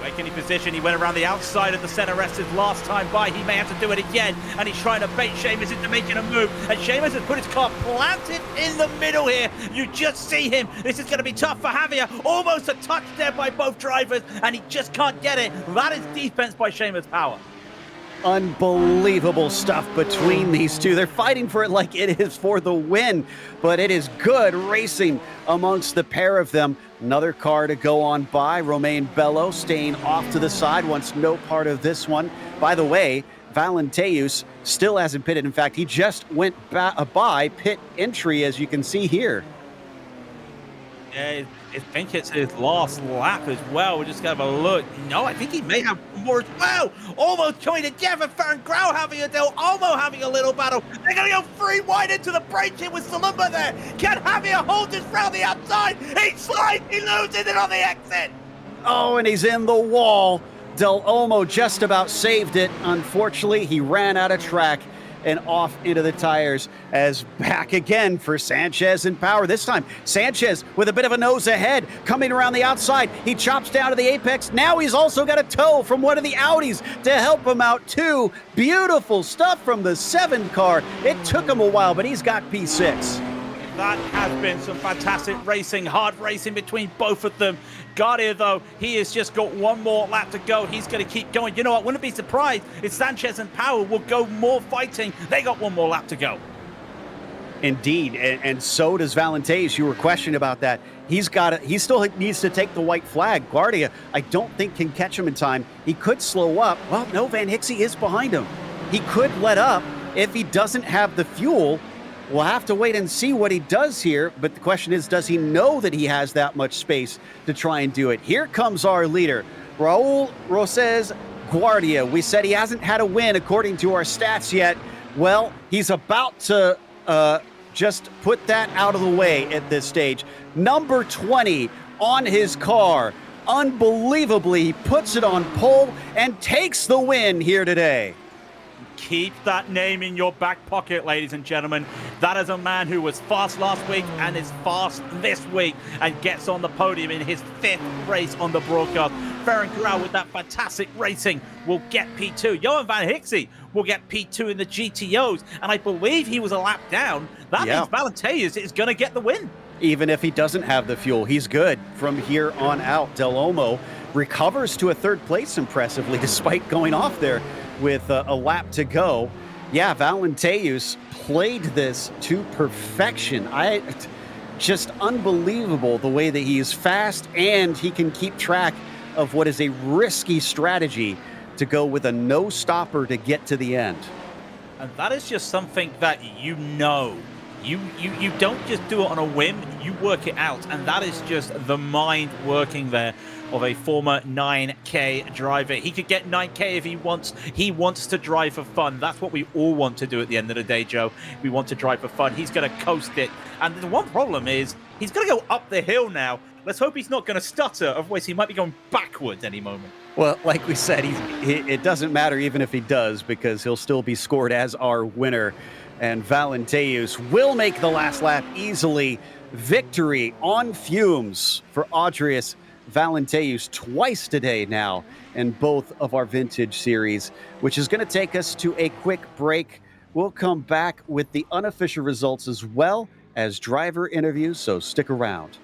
Where can he position? He went around the outside of the center rest his last time by. He may have to do it again, and he's trying to bait Seamus into making a move. And Seamus has put his car planted in the middle here. You just see him. This is going to be tough for Javier. Almost a touch there by both drivers, and he just can't get it. That is defense by Seamus Power. Unbelievable stuff between these two. They're fighting for it like it is for the win, but it is good racing amongst the pair of them. Another car to go on by. Romain Bello staying off to the side, wants no part of this one. By the way, Valenteus still hasn't pitted. In fact, he just went by pit entry, as you can see here. Yeah, I think it's his last lap as well. We're just going to have a look. No, I think he may have more as well. Almost joined together. Ferran Grau having a deal. Almost having a little battle. They're going to go 3 wide into the break here with Salumba there. Can Javier hold this round the outside? He slides. He loses it on the exit. Oh, and he's in the wall. Del Olmo just about saved it. Unfortunately, he ran out of track and off into the tires, as back again for Sanchez and Power. This time, Sanchez with a bit of a nose ahead, coming around the outside. He chops down to the apex. Now he's also got a tow from one of the Audis to help him out too. Beautiful stuff from the 7 car. It took him a while, but he's got P6. That has been some fantastic racing, hard racing between both of them. Guardia, though, he has just got 1 more lap to go. He's going to keep going. You know what? Wouldn't be surprised if Sanchez and Power will go more fighting. They got 1 more lap to go. Indeed, and so does Valenteus. You were questioning about that. He still needs to take the white flag. Guardia, I don't think can catch him in time. He could slow up. Well, no, Van Hixie is behind him. He could let up if he doesn't have the fuel. We'll have to wait and see what he does here, but the question is, does he know that he has that much space to try and do it? Here comes our leader, Raul Roses Guardia. We said he hasn't had a win according to our stats yet. Well, he's about to just put that out of the way at this stage. Number 20 on his car. Unbelievably, he puts it on pole and takes the win here today. Keep that name in your back pocket, ladies and gentlemen. That is a man who was fast last week and is fast this week and gets on the podium in his 5th race on the broadcast. Ferran Corral with that fantastic racing will get P2. Johan van Hixie will get P2 in the GTOs, and I believe he was a lap down. That means Valenteus is going to get the win. Even if he doesn't have the fuel, he's good from here on out. Del Olmo recovers to a 3rd place impressively, despite going off there with a lap to go. Yeah, Valenteus played this to perfection. Just unbelievable the way that he is fast, and he can keep track of what is a risky strategy to go with a no-stopper to get to the end. And that is just something that you know. You don't just do it on a whim, you work it out, and that is just the mind working there of a former 9K driver. He could get 9K if he wants. He wants to drive for fun. That's what we all want to do at the end of the day, Joe. We want to drive for fun. He's going to coast it. And the one problem is he's going to go up the hill now. Let's hope he's not going to stutter, otherwise he might be going backwards any moment. Well, like we said, it doesn't matter even if he does, because he'll still be scored as our winner. And Valenteus will make the last lap easily. Victory on fumes for Audrius Valenteus twice today now in both of our Vintage series, which is going to take us to a quick break. We'll come back with the unofficial results as well as driver interviews, so stick around.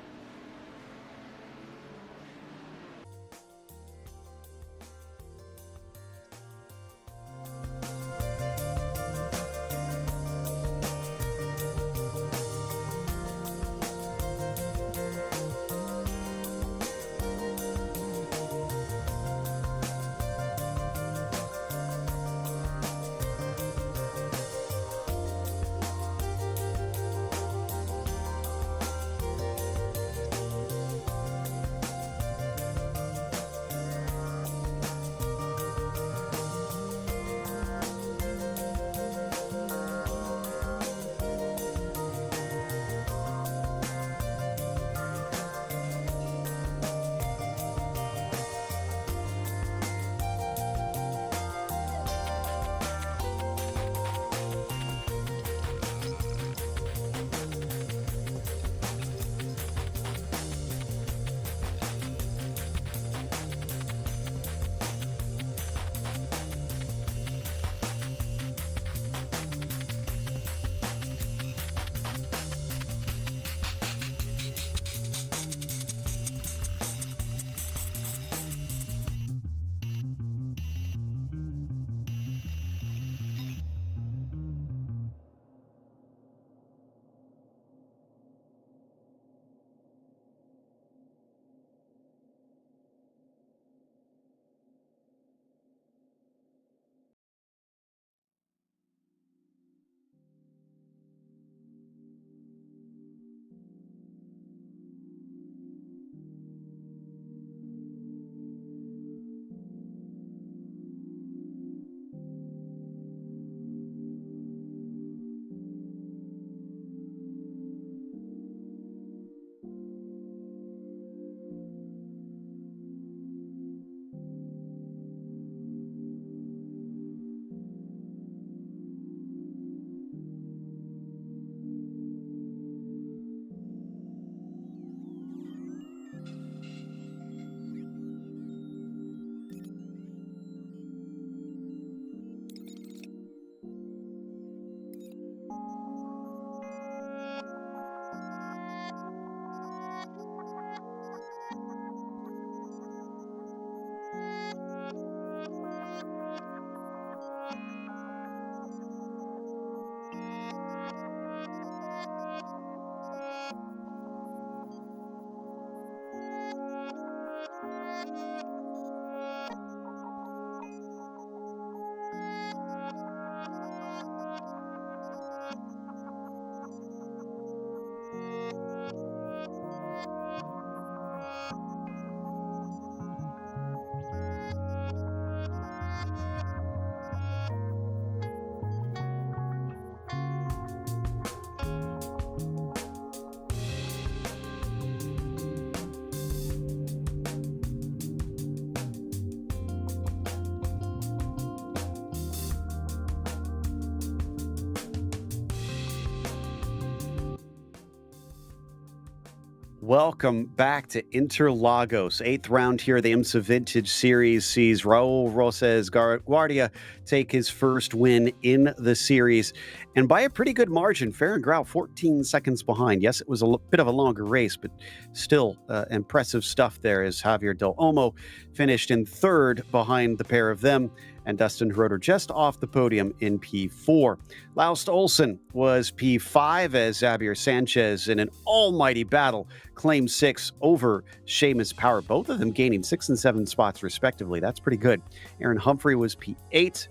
welcome back to Interlagos. 8th round here of the IMSA Vintage Series sees Raul Roses Guardia take his first win in the series, and by a pretty good margin. Fair and Grau 14 seconds behind. Yes, it was a bit of a longer race, but still impressive stuff there as Javier Del Olmo finished in third behind the pair of them, and Dustin Herrera just off the podium in P4. Laust Olsen was P5 as Xavier Sanchez, in an almighty battle, claimed 6 over Seamus Power, both of them gaining 6 and 7 spots respectively. That's pretty good. Aaron Humphrey was P8,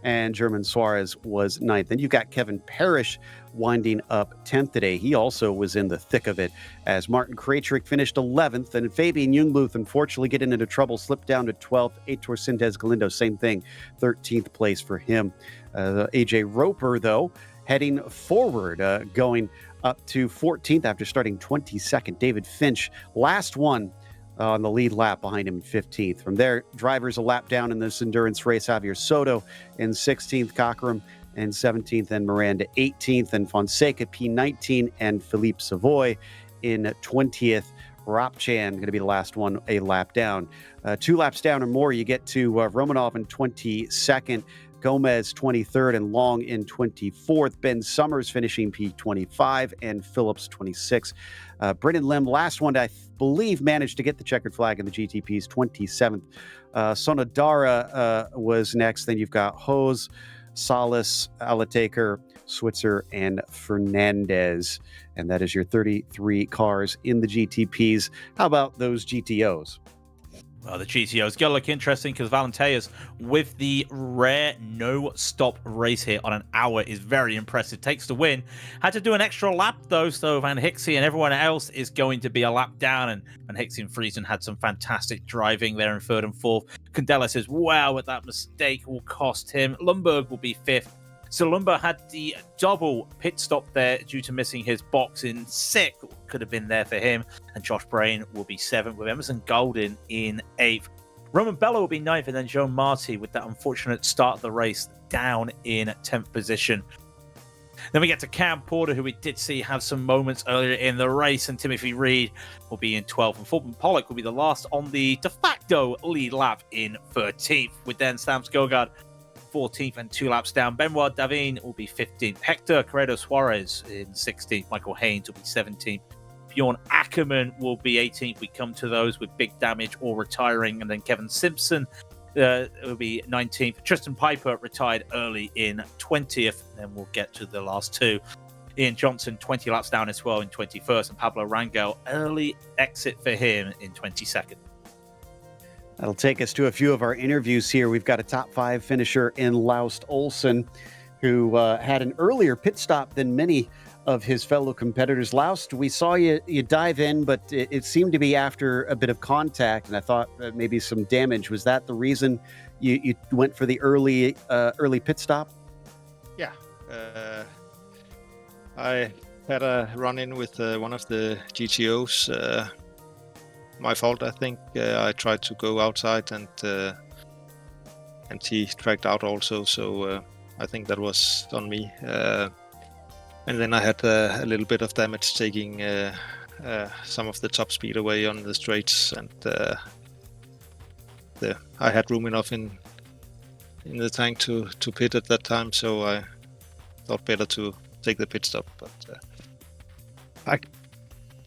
and German Suarez was 9th. Then you've got Kevin Parrish winding up 10th today. He also was in the thick of it as Martin Krejcik finished 11th, and Fabian Jungluth, unfortunately getting into trouble, slipped down to 12th. Aitor Sindez Galindo, same thing, 13th place for him. AJ Roper, though, heading forward, going up to 14th after starting 22nd. David Finch, last one on the lead lap, behind him in 15th. From there, drivers a lap down in this endurance race. Javier Soto in 16th, Cockram in 17th, and Miranda 18th, and Fonseca P19, and Philippe Savoy in 20th. Rapchan going to be the last one a lap down. 2 laps down or more, you get to Romanov in 22nd, Gomez 23rd, and Long in 24th. Ben Summers finishing P25, and Phillips 26th. Brendan Lim, last one to, I believe, managed to get the checkered flag in the GTP's 27th. Sonodara was next. Then you've got Hose, Salas, Alataker, Switzer, and Fernandez. And that is your 33 cars in the GTPs. How about those GTOs? Well, the GTO's going to look interesting because Valenteas, with the rare no-stop race here on an hour, is very impressive. Takes the win. Had to do an extra lap, though, so Van Hixie and everyone else is going to be a lap down. And Van Hixie and Friesen had some fantastic driving there in 3rd and 4th. Candela says, wow, what that mistake will cost him. Lundberg will be 5th. So Lumber had the double pit stop there due to missing his box in 6th. Could have been there for him. And Josh Brain will be 7th, with Emerson Golden in 8th. Roman Bello will be 9th, and then Joe Marty, with that unfortunate start of the race, down in 10th position. Then we get to Cam Porter, who we did see have some moments earlier in the race, and Timothy Reed will be in 12th, and Fulton Pollock will be the last on the de facto lead lap in 13th, with then Sam Skogard 14th and 2 laps down. Benoit Davin will be 15th. Hector Corredo Suarez in 16th. Michael Haynes will be 17th. Bjorn Ackerman will be 18th. We come to those with big damage or retiring. And then Kevin Simpson will be 19th. Tristan Piper retired early in 20th. And then we'll get to the last 2. Ian Johnson, 20 laps down as well in 21st. And Pablo Rangel, early exit for him in 22nd. That'll take us to a few of our interviews here. We've got a top 5 finisher in Laust Olsen, who had an earlier pit stop than many of his fellow competitors. Laust, we saw you dive in, but it seemed to be after a bit of contact, and I thought maybe some damage. Was that the reason you went for the early pit stop? Yeah. I had a run-in with one of the GTOs. My fault, I think. I tried to go outside, and he tracked out also, so I think that was on me. And then I had a little bit of damage taking some of the top speed away on the straights, and I had room enough in the tank to pit at that time, so I thought better to take the pit stop. But I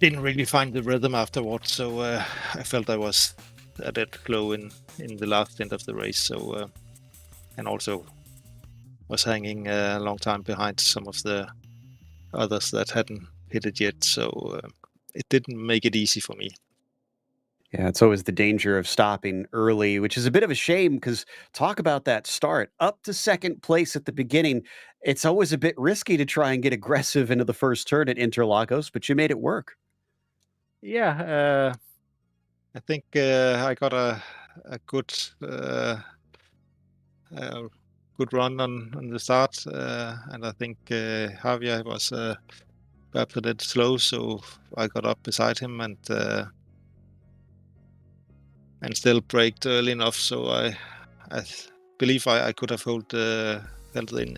didn't really find the rhythm afterwards, so I felt I was a bit low in the last end of the race. So and also was hanging a long time behind some of the others that hadn't hit it yet. So it didn't make it easy for me. Yeah, it's always the danger of stopping early, which is a bit of a shame because talk about that start up to 2nd place at the beginning. It's always a bit risky to try and get aggressive into the first turn at Interlagos, but you made it work. Yeah, I think I got a good good run on the start, and I think Javier was perhaps a little slow, so I got up beside him and still braked early enough. So I believe I could have held the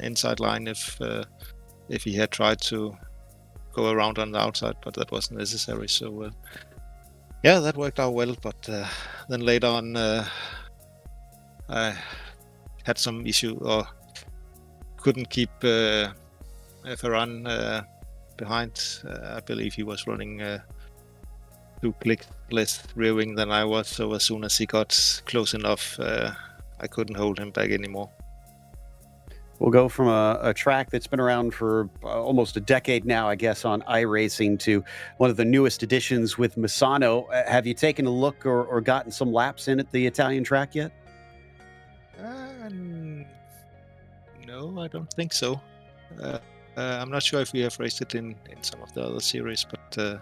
inside line if he had tried to go around on the outside, but that wasn't necessary. So yeah, that worked out well. But then later on, I had some issue or couldn't keep Ferran behind. I believe he was running 2 clicks less rear wing than I was. So as soon as he got close enough, I couldn't hold him back anymore. We'll go from a track that's been around for almost a decade now, I guess, on iRacing to one of the newest additions with Misano. Have you taken a look or gotten some laps in at the Italian track yet? No, I don't think so. I'm not sure if we have raced it in some of the other series, but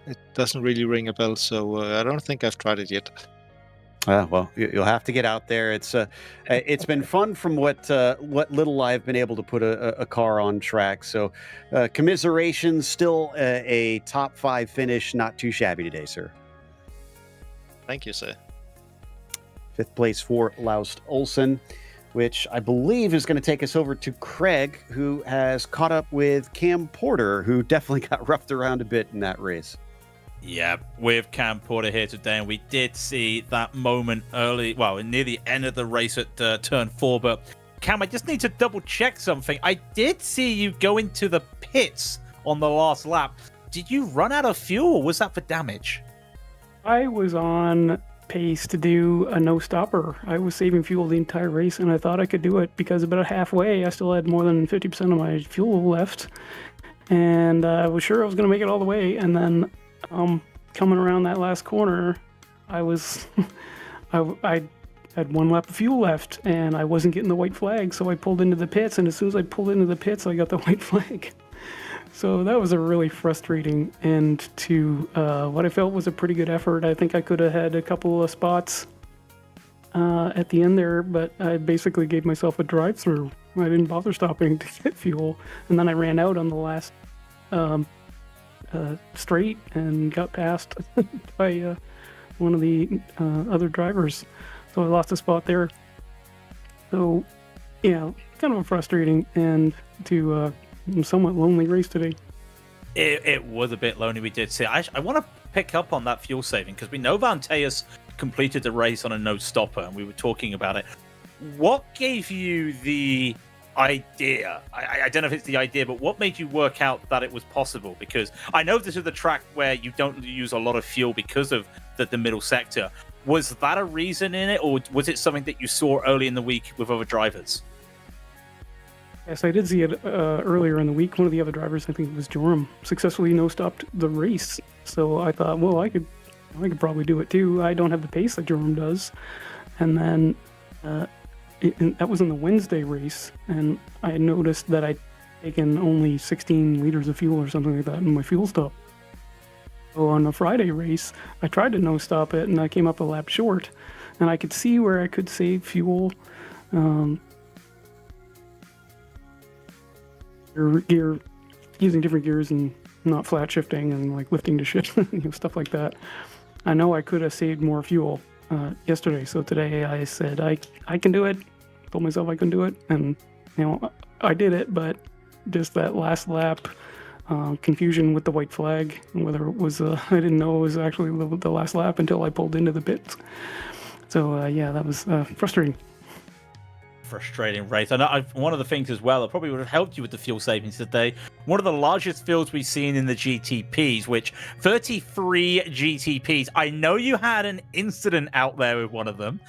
it doesn't really ring a bell, so I don't think I've tried it yet. Well, you'll have to get out there. It's been fun from what little I've been able to put a car on track. So, commiserations. Still a top 5 finish, not too shabby today, sir. Thank you, sir. 5th place for Laust Olsen, which I believe is going to take us over to Craig, who has caught up with Cam Porter, who definitely got roughed around a bit in that race. Yeah, with Cam Porter here today, and we did see that moment early, near the end of the race at turn 4. But Cam, I just need to double check something. I did see you go into the pits on the last lap. Did you run out of fuel, or was that for damage? I was on pace to do a no-stopper. I was saving fuel the entire race, and I thought I could do it because about halfway, I still had more than 50% of my fuel left, and I was sure I was going to make it all the way, and then coming around that last corner, I was I had 1 lap of fuel left, and I wasn't getting the white flag, so I pulled into the pits, and as soon as I pulled into the pits, I got the white flag. So that was a really frustrating end to what I felt was a pretty good effort. I think I could have had a couple of spots at the end there, but I basically gave myself a drive-through. I didn't bother stopping to get fuel, and then I ran out on the last straight and got passed by one of the other drivers, so I lost a spot there. So yeah, kind of a frustrating end to a somewhat lonely race today. It was a bit lonely, we did see. I want to pick up on that fuel saving, because we know Van Teus completed the race on a no stopper, and we were talking about it. What gave you the idea? I don't know if it's the idea, but what made you work out that it was possible? Because I know this is the track where you don't use a lot of fuel because of the middle sector. Was that a reason in it, or was it something that you saw early in the week with other drivers? Yes, I did see it earlier in the week. One of the other drivers, I think it was Joram, successfully no-stopped the race. So I thought, well, I could probably do it too. I don't have the pace that Joram does. And then that was in the Wednesday race, and I noticed that I'd taken only 16 liters of fuel or something like that in my fuel stop. So on the Friday race, I tried to no-stop it, and I came up a lap short. And I could see where I could save fuel. Gear, using different gears and not flat shifting and like lifting to shift, stuff like that. I know I could have saved more fuel yesterday, so today I said I can do it. Told myself I can do it, and I did it. But just that last lap, confusion with the white flag, whether it was I didn't know it was actually the last lap until I pulled into the pits. So yeah, that was frustrating. Frustrating race. And one of the things as well that probably would have helped you with the fuel savings today, one of the largest fields we've seen in the GTPs, which 33 GTPs. I know you had an incident out there with one of them.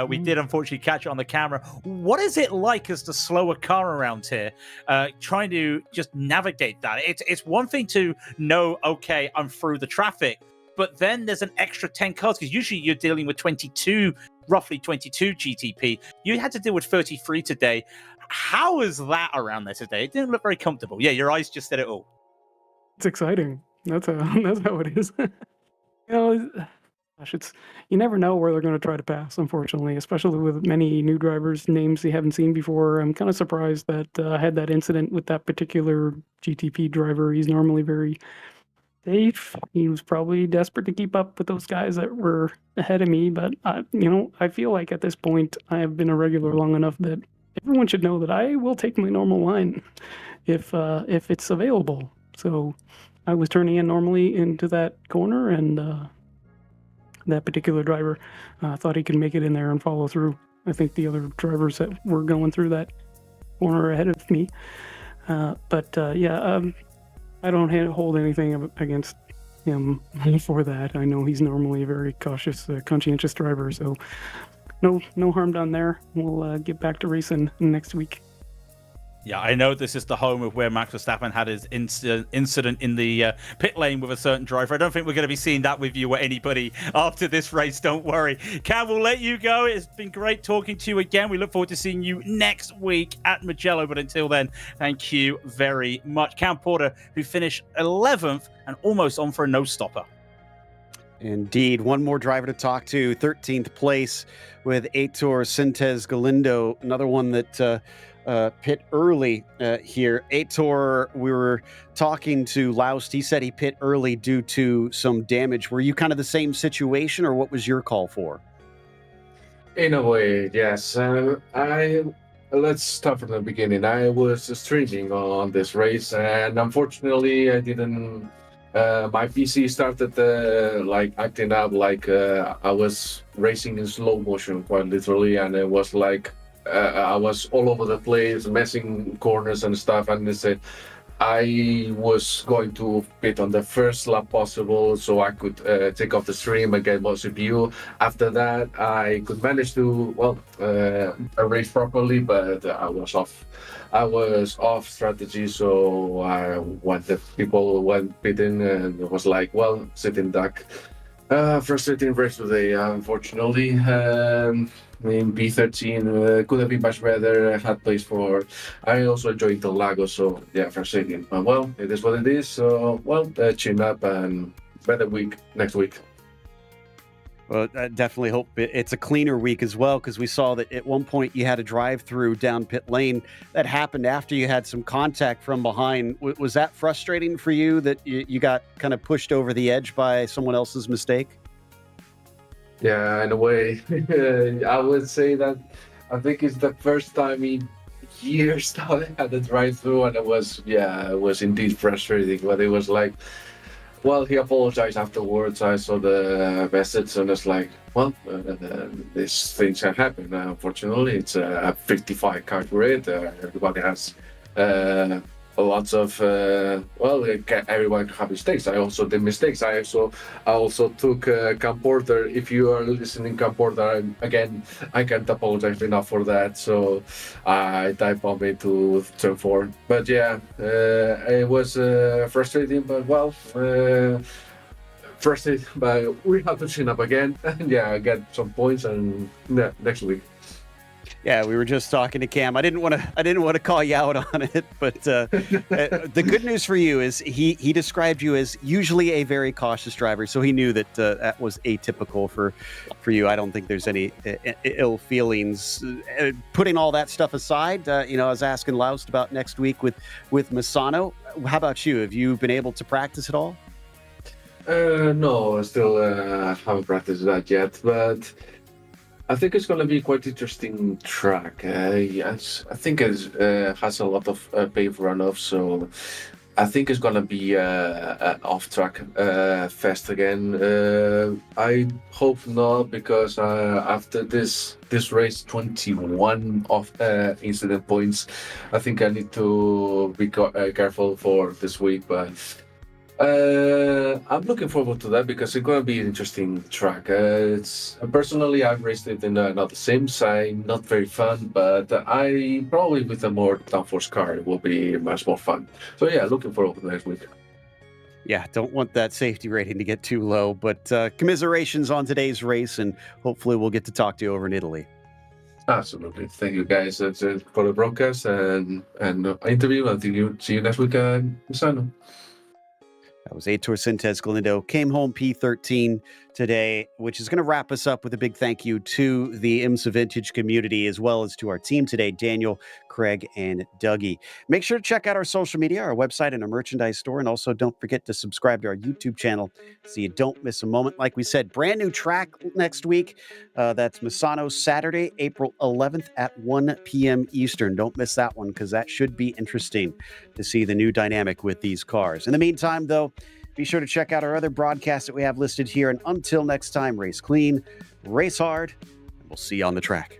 We did unfortunately catch it on the camera. What is it like as the slower car around here, trying to just navigate that? It's one thing to know, okay, I'm through the traffic, but then there's an extra 10 cars, because usually you're dealing with roughly 22 GTP. You had to deal with 33 today. How is that around there today? It didn't look very comfortable. Yeah, your eyes just said it all. It's exciting. That's how it is. Gosh, you never know where they're going to try to pass, unfortunately, especially with many new drivers, names they haven't seen before. I'm kind of surprised that I had that incident with that particular GTP driver. He's normally very safe. He was probably desperate to keep up with those guys that were ahead of me, but I feel like at this point I have been a regular long enough that everyone should know that I will take my normal line if it's available. So I was turning in normally into that corner, and that particular driver thought he could make it in there and follow through. I think the other drivers that were going through that corner ahead of me. I don't hold anything against him for that. I know he's normally a very cautious, conscientious driver, so no harm done there. We'll get back to racing next week. Yeah, I know this is the home of where Max Verstappen had his incident in the pit lane with a certain driver. I don't think we're going to be seeing that with you or anybody after this race. Don't worry. Cam, we'll let you go. It's been great talking to you again. We look forward to seeing you next week at Mugello. But until then, thank you very much. Cam Porter, who finished 11th and almost on for a no-stopper. Indeed. One more driver to talk to. 13th place with Aitor Sintes Galindo. Another one that pit early here. Aitor, we were talking to Laust. He said he pit early due to some damage. Were you kind of the same situation, or what was your call for? In a way, yes. Let's start from the beginning. I was streaming on this race, and unfortunately, I didn't. My PC started acting up like I was racing in slow motion, quite literally, and it was like I was all over the place, messing corners and stuff. And I was going to pit on the first lap possible, so I could take off the stream and get more CPU. After that, I could manage to race properly, but I was off. I was off strategy, so when the people went pitting, and it was like, well, sitting duck. Frustrating race today, unfortunately. B13 could have been much better. I had place for. I also enjoyed Interlagos, so yeah, frustrating. But well, it is what it is. So chin up and better week next week. Well, I definitely hope it's a cleaner week as well, because we saw that at one point you had a drive-through down pit lane that happened after you had some contact from behind. Was that frustrating for you that you got kind of pushed over the edge by someone else's mistake? Yeah, in a way. I would say that I think it's the first time in years that I had a drive-through, and it was indeed frustrating. But it was like, well, he apologized afterwards. I saw the message, and it's like, well, these things can happen. Unfortunately, it's a 55 car grid. Everybody has lots of everyone can have mistakes. I also did mistakes. I also took Cam Porter. If you are listening, Cam Porter, again, I can't apologize enough for that. So I dive bomb into turn 4. But yeah, it was frustrating, but frustrating, but we have to chin up again and get some points and next week. Yeah, we were just talking to Cam. I didn't want to call you out on it, but the good news for you is he described you as usually a very cautious driver, so he knew that that was atypical for you. I don't think there's any ill feelings. Putting all that stuff aside, I was asking Laust about next week with Misano. How about you? Have you been able to practice at all? No, I still haven't practiced that yet, but I think it's going to be quite interesting track. I think it has a lot of paved runoffs, so I think it's going to be an off-track fest again. I hope not, because after this race, 21 of incident points, I think I need to be careful for this week, but I'm looking forward to that because it's going to be an interesting track. Personally, I've raced it in not the same side, not very fun, but I probably with a more downforce car it will be much more fun. So yeah, looking forward to next week. Yeah, don't want that safety rating to get too low, but commiserations on today's race, and hopefully we'll get to talk to you over in Italy. Absolutely. Thank you guys for the broadcast and interview. I think you see you next week, Misano. That was Aitor Sintes Galindo. Came home P13, today, which is going to wrap us up with a big thank you to the IMSA Vintage community, as well as to our team today, Daniel, Craig, and Dougie. Make sure to check out our social media, our website, and our merchandise store. And also don't forget to subscribe to our YouTube channel so you don't miss a moment. Like we said, brand new track next week. That's Misano Saturday, April 11th at 1 p.m. Eastern. Don't miss that one because that should be interesting to see the new dynamic with these cars. In the meantime, though, be sure to check out our other broadcasts that we have listed here. And until next time, race clean, race hard, and we'll see you on the track.